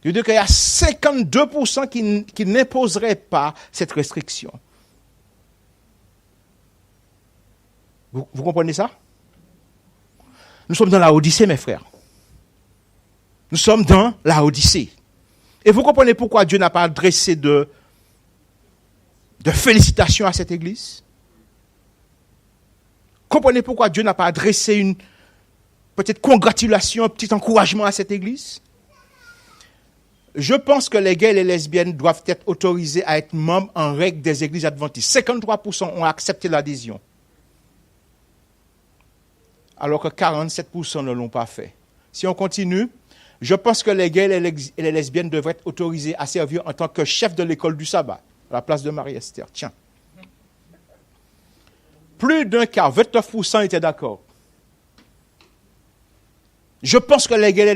Je veux dire qu'il y a 52% qui n'imposeraient pas cette restriction. Vous comprenez ça? Nous sommes dans la Odyssée, mes frères. Nous sommes dans la Odyssée. Et vous comprenez pourquoi Dieu n'a pas adressé de félicitations à cette église? Comprenez pourquoi Dieu n'a pas adressé une peut-être congratulation, un petit encouragement à cette église? Je pense que les gays et les lesbiennes doivent être autorisés à être membres en règle des églises adventistes. 53% ont accepté l'adhésion, alors que 47% ne l'ont pas fait. Si on continue, je pense que les gays et les lesbiennes devraient être autorisés à servir en tant que chef de l'école du sabbat, à la place de Marie-Esther. Tiens. Plus d'un quart, 29% étaient d'accord. Je pense que les gays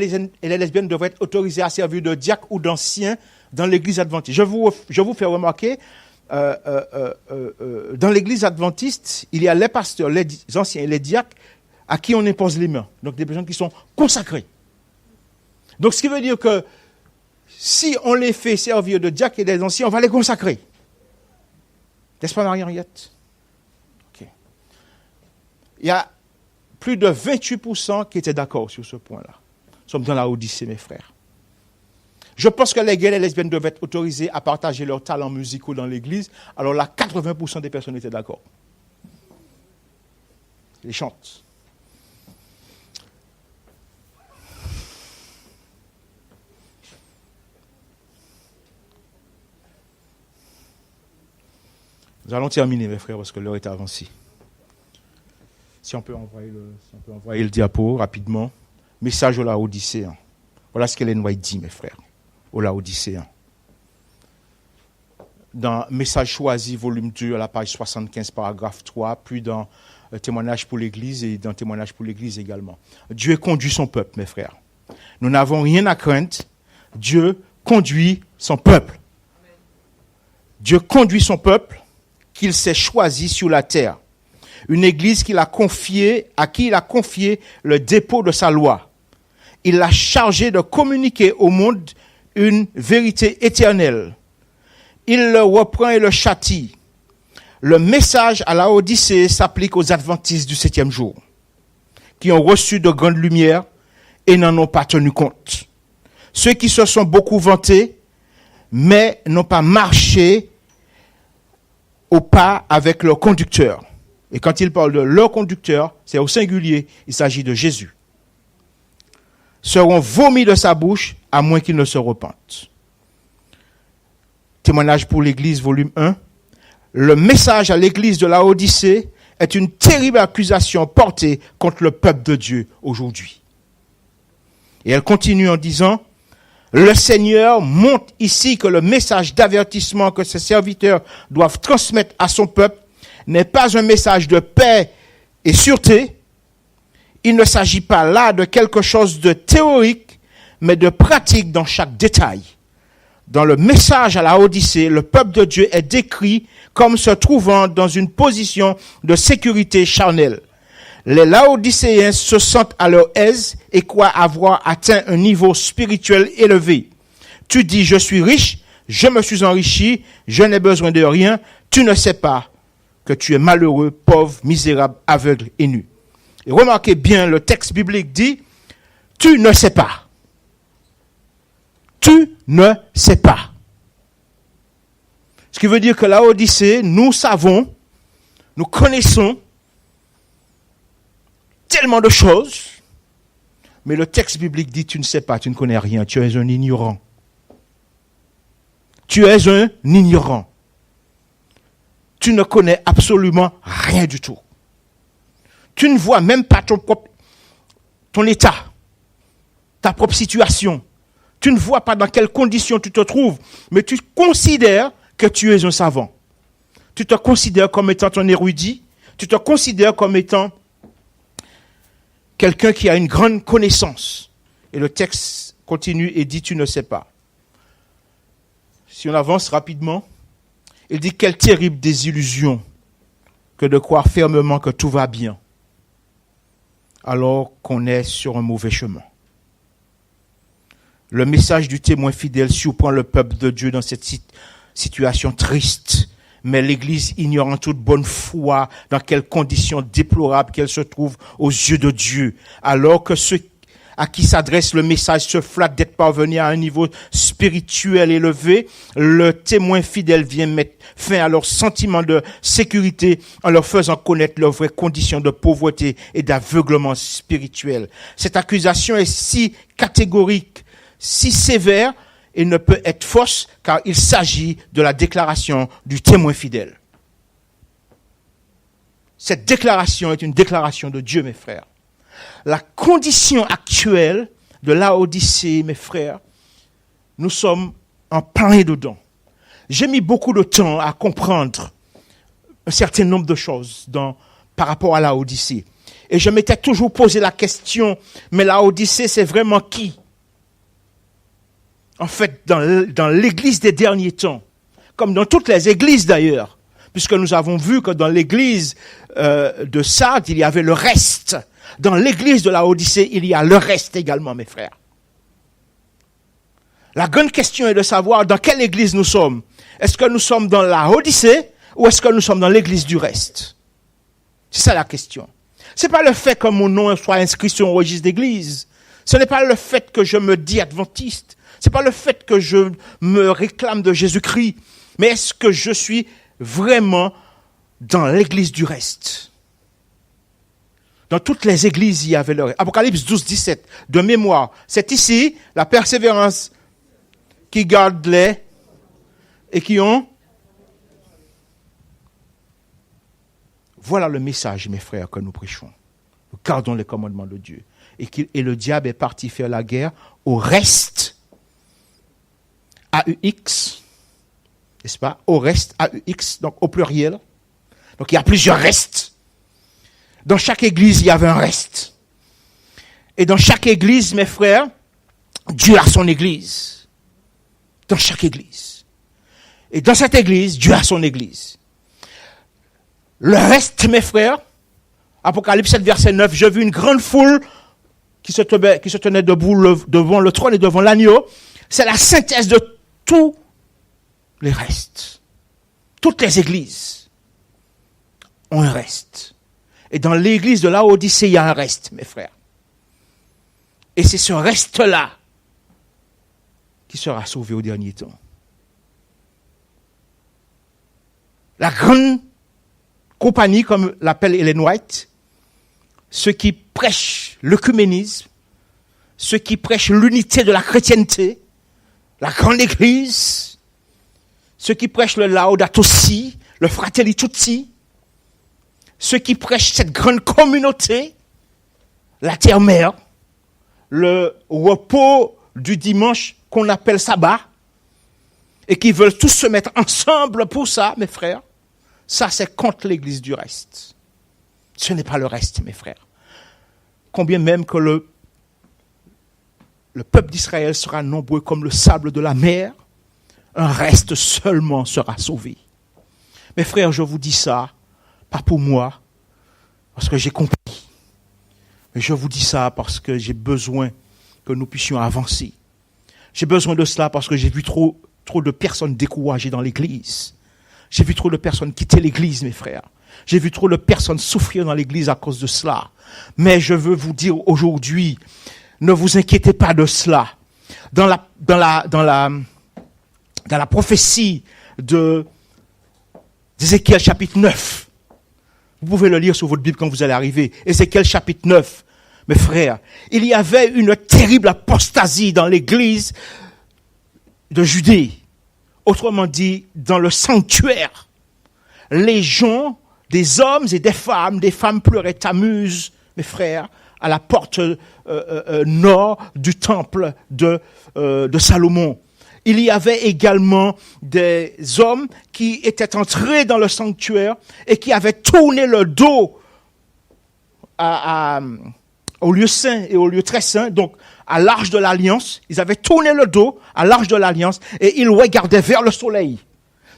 et les lesbiennes devraient être autorisés à servir de diacre ou d'ancien dans l'église adventiste. Je vous fais remarquer dans l'église adventiste, il y a les pasteurs, les anciens et les diacres à qui on impose les mains. Donc des personnes qui sont consacrées. Donc ce qui veut dire que si on les fait servir de diacres et des anciens, on va les consacrer. N'est-ce pas, Marie-Henriette? Ok. Il y a plus de 28% qui étaient d'accord sur ce point-là. Nous sommes dans la Odyssée, mes frères. Je pense que les gays et les lesbiennes doivent être autorisés à partager leurs talents musicaux dans l'église. Alors là, 80% des personnes étaient d'accord. Ils chantent. Nous allons terminer, mes frères, parce que l'heure est avancée. Si on peut envoyer le diapo rapidement. Message aux Laodicéens. Voilà ce qu'Ellen White dit, mes frères, aux Laodicéens. Dans Message choisi, volume 2, à la page 75, paragraphe 3, puis dans Témoignage pour l'Église et dans Témoignage pour l'Église également. Dieu conduit son peuple, mes frères. Nous n'avons rien à craindre. Dieu conduit son peuple. Dieu conduit son peuple qu'il s'est choisi sur la terre. Une église à qui il a confié le dépôt de sa loi. Il l'a chargé de communiquer au monde une vérité éternelle. Il le reprend et le châtie. Le message à la Odyssée s'applique aux adventistes du 7e jour, qui ont reçu de grandes lumières et n'en ont pas tenu compte. Ceux qui se sont beaucoup vantés, mais n'ont pas marché au pas avec leur conducteur. Et quand il parle de leur conducteur, c'est au singulier, il s'agit de Jésus. Seront vomis de sa bouche, à moins qu'ils ne se repentent. Témoignage pour l'Église, volume 1. Le message à l'Église de la Odyssée est une terrible accusation portée contre le peuple de Dieu aujourd'hui. Et elle continue en disant, le Seigneur montre ici que le message d'avertissement que ses serviteurs doivent transmettre à son peuple n'est pas un message de paix et sûreté. Il ne s'agit pas là de quelque chose de théorique, mais de pratique dans chaque détail. Dans le message à la Odyssée, le peuple de Dieu est décrit comme se trouvant dans une position de sécurité charnelle. Les Laodicéens se sentent à leur aise et croient avoir atteint un niveau spirituel élevé. Tu dis, je suis riche, je me suis enrichi, je n'ai besoin de rien. Tu ne sais pas que tu es malheureux, pauvre, misérable, aveugle et nu. Et remarquez bien, le texte biblique dit, tu ne sais pas. Tu ne sais pas. Ce qui veut dire que la Odyssée, nous savons, nous connaissons tellement de choses, mais le texte biblique dit, tu ne sais pas, tu ne connais rien, tu es un ignorant. Tu es un ignorant. Tu ne connais absolument rien du tout. Tu ne vois même pas ton état, ta propre situation. Tu ne vois pas dans quelles conditions tu te trouves, mais tu considères que tu es un savant. Tu te considères comme étant un érudit, tu te considères comme étant quelqu'un qui a une grande connaissance. Et le texte continue et dit, tu ne sais pas. Si on avance rapidement, il dit, quelle terrible désillusion que de croire fermement que tout va bien, alors qu'on est sur un mauvais chemin. Le message du témoin fidèle surprend le peuple de Dieu dans cette situation triste. Mais l'Église ignore en toute bonne foi dans quelles conditions déplorables qu'elle se trouve aux yeux de Dieu. Alors que ceux à qui s'adresse le message se flattent d'être parvenus à un niveau spirituel élevé, le témoin fidèle vient mettre fin à leur sentiment de sécurité en leur faisant connaître leurs vraies conditions de pauvreté et d'aveuglement spirituel. Cette accusation est si catégorique, si sévère, et ne peut être fausse car il s'agit de la déclaration du témoin fidèle. Cette déclaration est une déclaration de Dieu, mes frères. La condition actuelle de la Odyssée, mes frères, nous sommes en plein dedans. J'ai mis beaucoup de temps à comprendre un certain nombre de choses par rapport à la Odyssée. Et je m'étais toujours posé la question, mais la Odyssée, c'est vraiment qui ? En fait, dans l'Église des derniers temps, comme dans toutes les églises d'ailleurs, puisque nous avons vu que dans l'église de Sardes, il y avait le reste. Dans l'église de la Odyssée, il y a le reste également, mes frères. La grande question est de savoir dans quelle église nous sommes. Est-ce que nous sommes dans la Odyssée ou est-ce que nous sommes dans l'église du reste? C'est ça la question. C'est pas le fait que mon nom soit inscrit sur un registre d'église. Ce n'est pas le fait que je me dis adventiste. C'est pas le fait que je me réclame de Jésus-Christ. Mais est-ce que je suis vraiment dans l'église du reste? Dans toutes les églises, il y avait le reste. Apocalypse 12, 17, de mémoire. C'est ici la persévérance qui garde les et qui ont. Voilà le message, mes frères, que nous prêchons. Nous gardons les commandements de Dieu. Et le diable est parti faire la guerre au reste, AUX, n'est-ce pas? Au reste, AUX, donc au pluriel. Donc il y a plusieurs restes. Dans chaque église, il y avait un reste. Et dans chaque église, mes frères, Dieu a son église. Dans chaque église. Et dans cette église, Dieu a son église. Le reste, mes frères, Apocalypse 7, verset 9, j'ai vu une grande foule qui se tenait debout devant le trône et devant l'agneau. C'est la synthèse de tous les restes. Toutes les églises ont un reste. Et dans l'église de la Odyssée, il y a un reste, mes frères. Et c'est ce reste-là qui sera sauvé au dernier temps. La grande compagnie, comme l'appelle Ellen White, ceux qui prêchent l'œcuménisme, ceux qui prêchent l'unité de la chrétienté, la grande église, ceux qui prêchent le Laudato Si, le Fratelli Tutti, ceux qui prêchent cette grande communauté, la terre-mère, le repos du dimanche qu'on appelle sabbat, et qui veulent tous se mettre ensemble pour ça, mes frères, ça c'est contre l'église du reste. Ce n'est pas le reste, mes frères. Combien même que le peuple d'Israël sera nombreux comme le sable de la mer, un reste seulement sera sauvé. Mes frères, je vous dis ça, pas pour moi, parce que j'ai compris. Mais je vous dis ça parce que j'ai besoin que nous puissions avancer. J'ai besoin de cela parce que j'ai vu trop de personnes découragées dans l'église. J'ai vu trop de personnes quitter l'église, mes frères. J'ai vu trop de personnes souffrir dans l'église à cause de cela. Mais je veux vous dire aujourd'hui, ne vous inquiétez pas de cela. Dans la prophétie d'Ézéchiel chapitre 9, vous pouvez le lire sur votre Bible quand vous allez arriver. Ézéchiel chapitre 9, mes frères, il y avait une terrible apostasie dans l'église de Judée. Autrement dit, dans le sanctuaire, les gens, des hommes et des femmes pleuraient Tammuz, mes frères, à la porte nord du temple de Salomon. Il y avait également des hommes qui étaient entrés dans le sanctuaire et qui avaient tourné le dos au lieu saint et au lieu très saint, donc à l'arche de l'Alliance. Ils avaient tourné le dos à l'arche de l'Alliance et ils regardaient vers le soleil.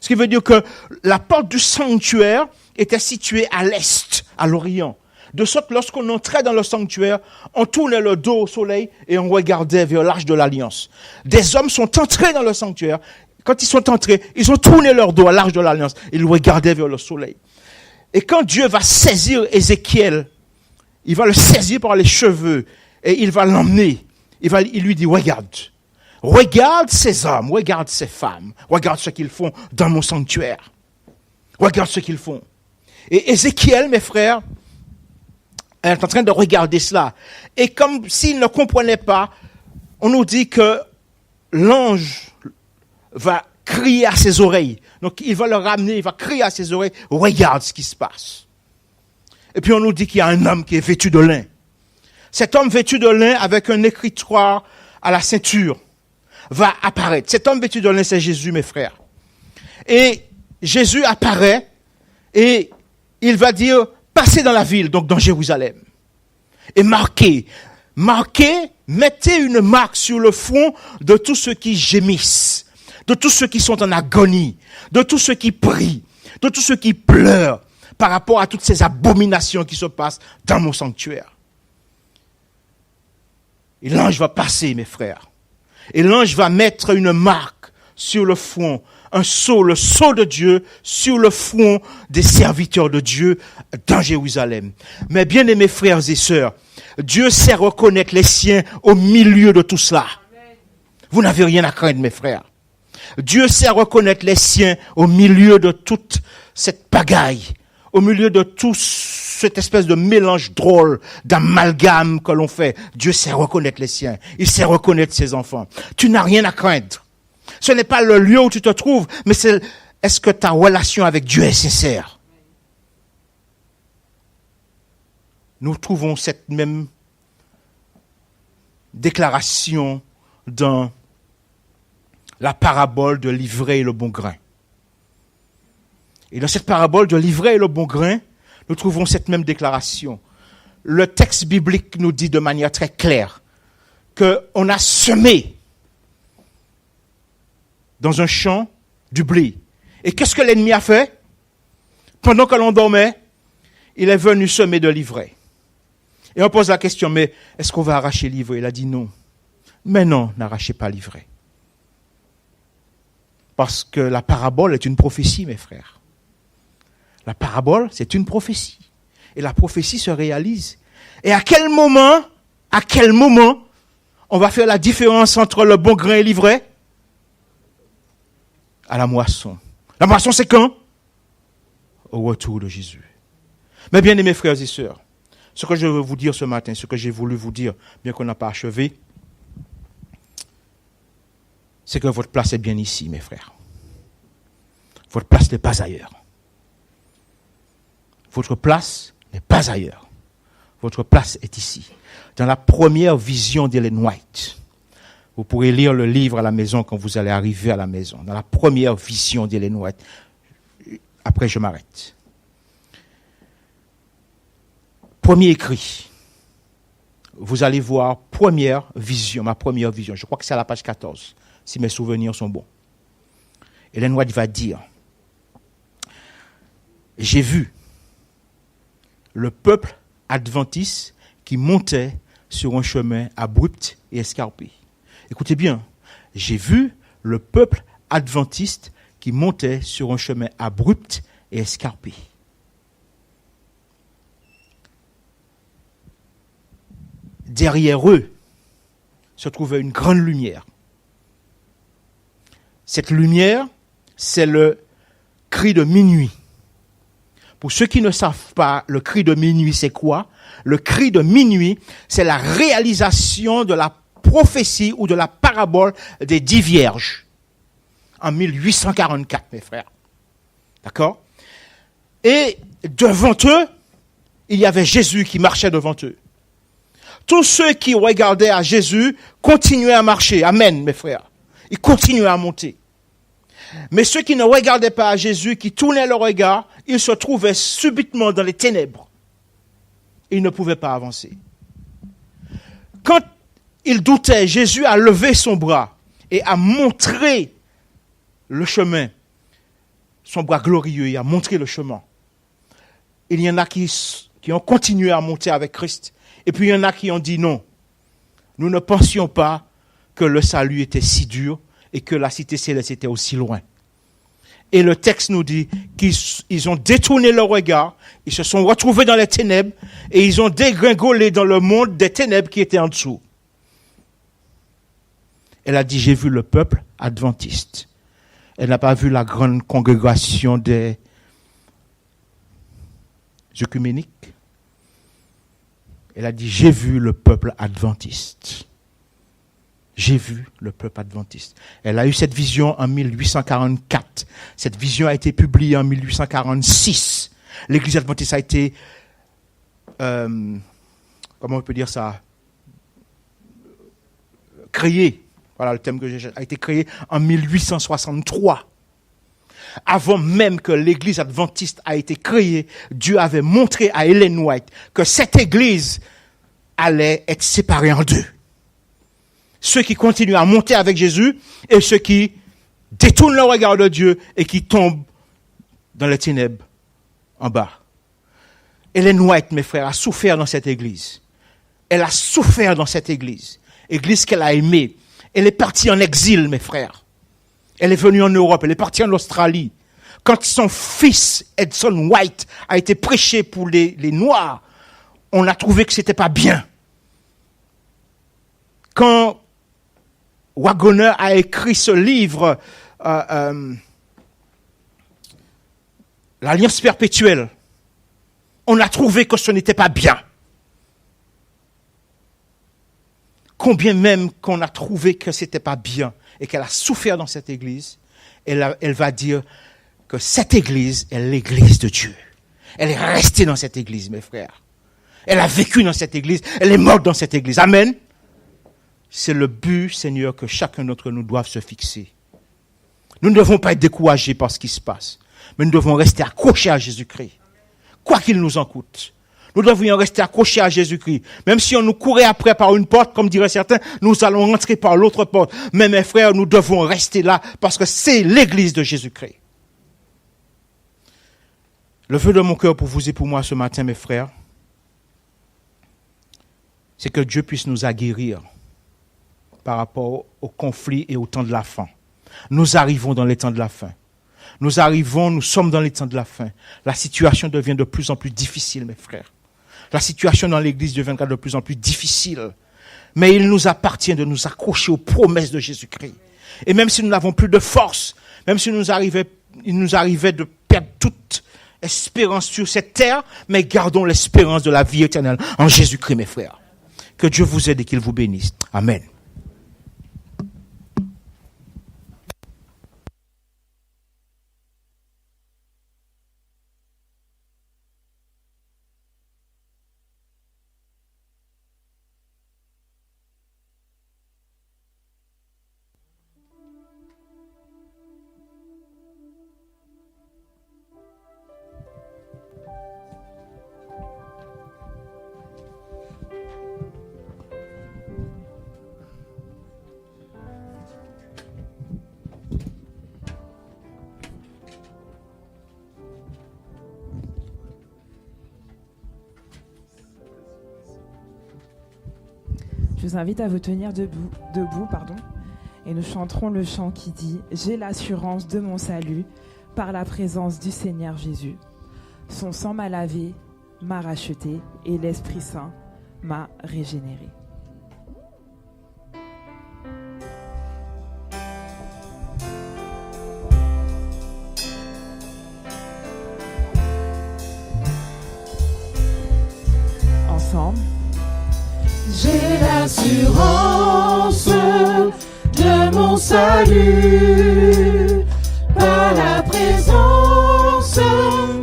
Ce qui veut dire que la porte du sanctuaire était située à l'est, à l'orient. De sorte que lorsqu'on entrait dans le sanctuaire, on tournait le dos au soleil et on regardait vers l'arche de l'Alliance. Des hommes sont entrés dans le sanctuaire. Quand ils sont entrés, ils ont tourné leur dos à l'arche de l'Alliance. Ils regardaient vers le soleil. Et quand Dieu va saisir Ézéchiel, il va le saisir par les cheveux et il va l'emmener. Il lui dit, regarde ces hommes, regarde ces femmes, regarde ce qu'ils font dans mon sanctuaire. Regarde ce qu'ils font. Et Ézéchiel, mes frères, est en train de regarder cela. Et comme s'il ne comprenait pas, on nous dit que l'ange va crier à ses oreilles. Donc il va le ramener, il va crier à ses oreilles, regarde ce qui se passe. Et puis on nous dit qu'il y a un homme qui est vêtu de lin. Cet homme vêtu de lin avec un écritoire à la ceinture va apparaître. Cet homme vêtu de lin, c'est Jésus, mes frères. Et Jésus apparaît et il va dire, passez dans la ville, donc dans Jérusalem. Et marquez, mettez une marque sur le front de tous ceux qui gémissent. de tous ceux qui sont en agonie, de tous ceux qui prient, de tous ceux qui pleurent par rapport à toutes ces abominations qui se passent dans mon sanctuaire. Et l'ange va passer, mes frères. Et l'ange va mettre une marque sur le front, un sceau, le sceau de Dieu, sur le front des serviteurs de Dieu dans Jérusalem. Mais bien aimés frères et sœurs, Dieu sait reconnaître les siens au milieu de tout cela. Vous n'avez rien à craindre, mes frères. Dieu sait reconnaître les siens au milieu de toute cette pagaille, au milieu de toute cette espèce de mélange drôle, d'amalgame que l'on fait. Dieu sait reconnaître les siens. Il sait reconnaître ses enfants. Tu n'as rien à craindre. Ce n'est pas le lieu où tu te trouves, mais c'est est-ce que ta relation avec Dieu est sincère? Nous trouvons cette même déclaration dans la parabole de l'ivraie et le bon grain. Et dans cette parabole de l'ivraie et le bon grain, nous trouvons cette même déclaration. Le texte biblique nous dit de manière très claire qu'on a semé dans un champ du blé. Et qu'est-ce que l'ennemi a fait? Pendant que l'on dormait, il est venu semer de l'ivraie. Et on pose la question, mais est-ce qu'on va arracher l'ivraie? Il a dit non. Mais non, n'arrachez pas l'ivraie. Parce que la parabole est une prophétie, mes frères. La parabole, c'est une prophétie. Et la prophétie se réalise. Et à quel moment, on va faire la différence entre le bon grain et l'ivraie? À la moisson. La moisson, c'est quand? Au retour de Jésus. Mais bien aimés frères et sœurs, ce que je veux vous dire ce matin, ce que j'ai voulu vous dire, bien qu'on n'a pas achevé, c'est que votre place est bien ici, mes frères. Votre place n'est pas ailleurs. Votre place n'est pas ailleurs. Votre place est ici. Dans la première vision d'Ellen White, vous pourrez lire le livre à la maison quand vous allez arriver à la maison. Dans la première vision d'Ellen White. Après, je m'arrête. Premier écrit. Vous allez voir première vision, ma première vision. Je crois que c'est à la page 14, si mes souvenirs sont bons. Ellen White va dire, j'ai vu le peuple adventiste qui montait sur un chemin abrupt et escarpé. Écoutez bien, j'ai vu le peuple adventiste qui montait sur un chemin abrupt et escarpé. Derrière eux se trouvait une grande lumière. Cette lumière, c'est le cri de minuit. Pour ceux qui ne savent pas, le cri de minuit, c'est quoi? Le cri de minuit, c'est la réalisation de la prophétie ou de la parabole des 10 vierges en 1844, mes frères. D'accord? Et devant eux, il y avait Jésus qui marchait devant eux. Tous ceux qui regardaient à Jésus continuaient à marcher. Amen, mes frères. Ils continuaient à monter. Mais ceux qui ne regardaient pas à Jésus, qui tournaient leur regard, ils se trouvaient subitement dans les ténèbres. Ils ne pouvaient pas avancer. Quand ils doutaient, Jésus a levé son bras et a montré le chemin. Son bras glorieux, il a montré le chemin. Il y en a qui ont continué à monter avec Christ. Et puis il y en a qui ont dit non. Nous ne pensions pas que le salut était si dur et que la cité céleste était aussi loin. Et le texte nous dit qu'ils ont détourné leur regard, ils se sont retrouvés dans les ténèbres et ils ont dégringolé dans le monde des ténèbres qui étaient en dessous. Elle a dit, j'ai vu le peuple adventiste. Elle n'a pas vu la grande congrégation des œcuméniques. Elle a dit, j'ai vu le peuple adventiste. J'ai vu le peuple adventiste. Elle a eu cette vision en 1844. Cette vision a été publiée en 1846. L'église adventiste a été, comment on peut dire ça, créée. Voilà le thème que j'ai, a été créé en 1863. Avant même que l'église adventiste a été créée, Dieu avait montré à Ellen White que cette église allait être séparée en deux. Ceux qui continuent à monter avec Jésus et ceux qui détournent leur regard de Dieu et qui tombent dans les ténèbres en bas. Ellen White, mes frères, a souffert dans cette église. Elle a souffert dans cette église. Église qu'elle a aimée. Elle est partie en exil, mes frères. Elle est venue en Europe, elle est partie en Australie. Quand son fils, Edson White, a été prêché pour les Noirs, on a trouvé que c'était pas bien. Quand Waggoner a écrit ce livre, L'Alliance perpétuelle, on a trouvé que ce n'était pas bien. Combien même qu'on a trouvé que ce n'était pas bien et qu'elle a souffert dans cette église, elle va dire que cette église est l'église de Dieu. Elle est restée dans cette église, mes frères. Elle a vécu dans cette église, elle est morte dans cette église. Amen. C'est le but, Seigneur, que chacun d'entre nous doive se fixer. Nous ne devons pas être découragés par ce qui se passe, mais nous devons rester accrochés à Jésus-Christ, quoi qu'il nous en coûte. Nous devrions rester accrochés à Jésus-Christ. Même si on nous courait après par une porte, comme diraient certains, nous allons rentrer par l'autre porte. Mais mes frères, nous devons rester là parce que c'est l'église de Jésus-Christ. Le vœu de mon cœur pour vous et pour moi ce matin, mes frères, c'est que Dieu puisse nous aguerrir par rapport au conflit et au temps de la fin. Nous arrivons dans les temps de la fin. Nous sommes dans les temps de la fin. La situation devient de plus en plus difficile, mes frères. La situation dans l'église deviendra de plus en plus difficile. Mais il nous appartient de nous accrocher aux promesses de Jésus-Christ. Et même si nous n'avons plus de force, même si il nous arrivait de perdre toute espérance sur cette terre, mais gardons l'espérance de la vie éternelle en Jésus-Christ, mes frères. Que Dieu vous aide et qu'il vous bénisse. Amen. Je vous invite à vous tenir debout, et nous chanterons le chant qui dit « J'ai l'assurance de mon salut par la présence du Seigneur Jésus. Son sang m'a lavé, m'a racheté, et l'Esprit Saint m'a régénéré. » Ensemble. J'ai l'assurance de mon salut par la présence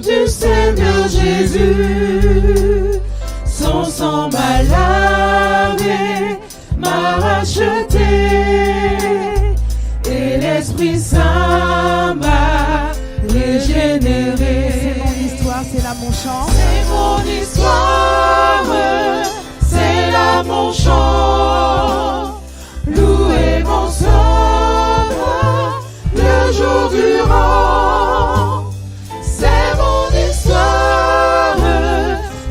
du Seigneur Jésus. Son sang m'a lavé, m'a racheté, et l'Esprit Saint m'a régénéré. C'est mon histoire, c'est là mon chant. C'est mon histoire. C'est là mon chant, louer mon sauveur le jour durant. C'est mon histoire,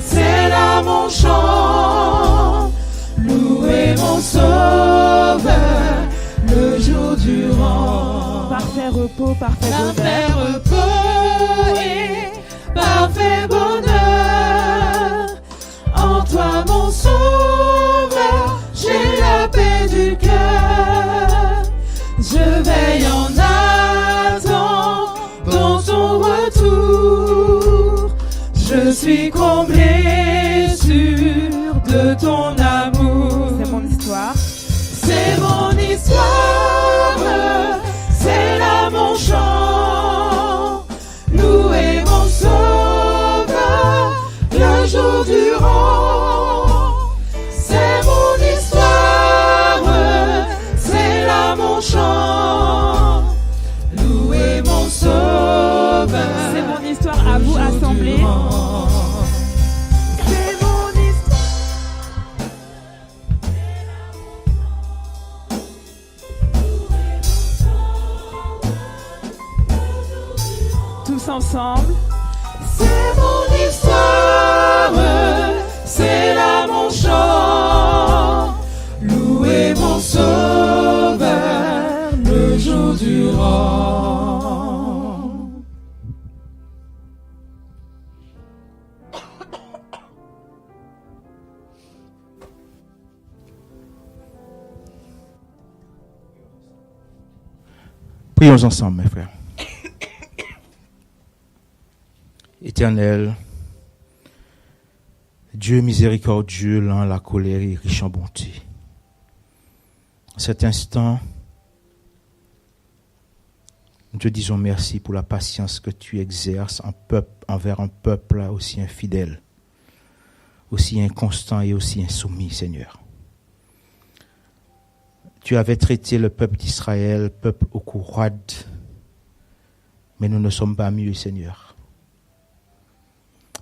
c'est là mon chant, louer mon sauveur le jour durant. Parfait repos, parfait bonheur. Parfait repos et parfait bonheur. En toi mon sauveur, j'ai la paix du cœur. Je veille en attendant ton retour. Je suis comblé, sûr de ton amour. C'est mon histoire. C'est mon histoire, c'est là mon chant. Louer mon sauveur le jour durant. C'est mon histoire, c'est là mon chant. Louer mon sauveur. C'est mon histoire à vous assemblés. C'est mon histoire. ensemble. C'est mon histoire, c'est là mon chant. Louez mon Sauveur le jour durant. Prions ensemble, mes frères. Éternel, Dieu miséricordieux, lent à la colère et riche en bonté. En cet instant, nous te disons merci pour la patience que tu exerces envers un peuple aussi infidèle, aussi inconstant et aussi insoumis, Seigneur. Tu avais traité le peuple d'Israël, peuple au cou roide, mais nous ne sommes pas mieux, Seigneur.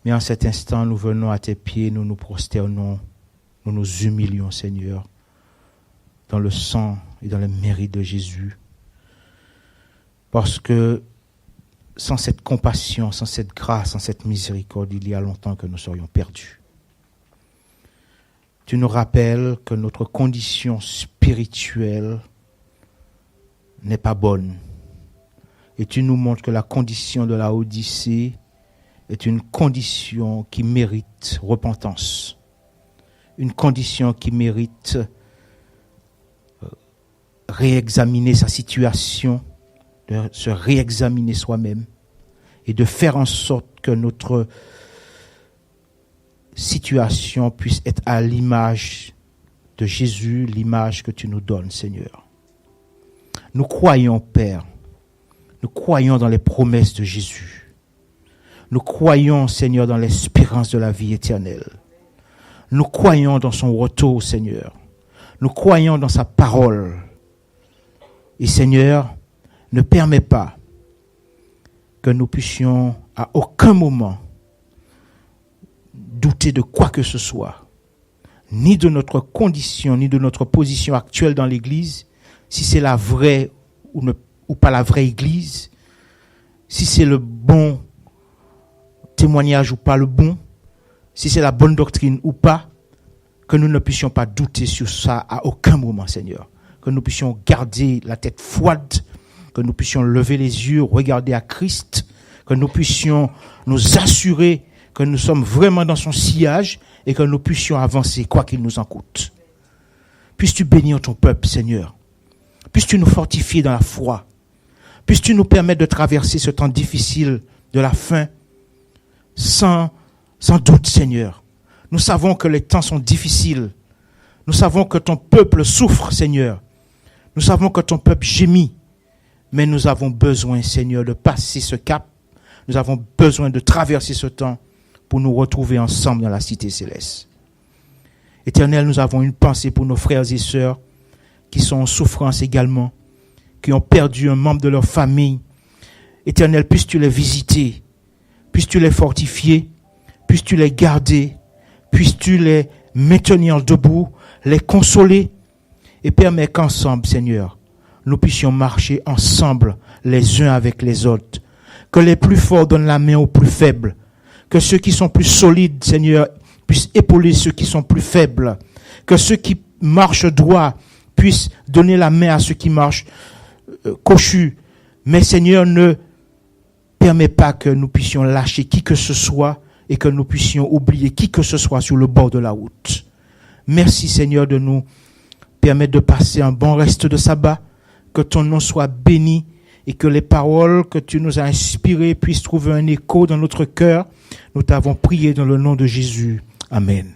Mais en cet instant, nous venons à tes pieds, nous nous prosternons, nous nous humilions, Seigneur, dans le sang et dans le mérite de Jésus. Parce que sans cette compassion, sans cette grâce, sans cette miséricorde, il y a longtemps que nous serions perdus. Tu nous rappelles que notre condition spirituelle n'est pas bonne. Et tu nous montres que la condition de la Odyssée est une condition qui mérite repentance. Une condition qui mérite réexaminer sa situation, de se réexaminer soi-même et de faire en sorte que notre situation puisse être à l'image de Jésus, l'image que tu nous donnes, Seigneur. Nous croyons, Père, nous croyons dans les promesses de Jésus. Nous croyons, Seigneur, dans l'espérance de la vie éternelle. Nous croyons dans son retour, Seigneur. Nous croyons dans sa parole. Et Seigneur, ne permets pas que nous puissions à aucun moment douter de quoi que ce soit, ni de notre condition, ni de notre position actuelle dans l'Église, si c'est la vraie ou pas la vraie Église, si c'est le bon témoignage ou pas le bon, si c'est la bonne doctrine ou pas, que nous ne puissions pas douter sur ça à aucun moment, Seigneur. Que nous puissions garder la tête froide, que nous puissions lever les yeux, regarder à Christ, que nous puissions nous assurer que nous sommes vraiment dans son sillage et que nous puissions avancer quoi qu'il nous en coûte. Puisses-tu bénir ton peuple, Seigneur. Puisses-tu nous fortifier dans la foi. Puisses-tu nous permettre de traverser ce temps difficile de la fin sans doute, Seigneur. Nous savons que les temps sont difficiles. Nous savons que ton peuple souffre, Seigneur. Nous savons que ton peuple gémit. Mais nous avons besoin, Seigneur, de passer ce cap. Nous avons besoin de traverser ce temps pour nous retrouver ensemble dans la cité céleste. Éternel, nous avons une pensée pour nos frères et sœurs qui sont en souffrance également, qui ont perdu un membre de leur famille. Éternel, puisses-tu les visiter, puisses-tu les fortifier, puisses-tu les garder, puisses-tu les maintenir debout, les consoler, et permets qu'ensemble, Seigneur, nous puissions marcher ensemble les uns avec les autres. Que les plus forts donnent la main aux plus faibles. Que ceux qui sont plus solides, Seigneur, puissent épauler ceux qui sont plus faibles. Que ceux qui marchent droit puissent donner la main à ceux qui marchent cochus. Mais Seigneur, ne permets pas que nous puissions lâcher qui que ce soit et que nous puissions oublier qui que ce soit sur le bord de la route. Merci Seigneur de nous permettre de passer un bon reste de sabbat. Que ton nom soit béni et que les paroles que tu nous as inspirées puissent trouver un écho dans notre cœur. Nous t'avons prié dans le nom de Jésus. Amen.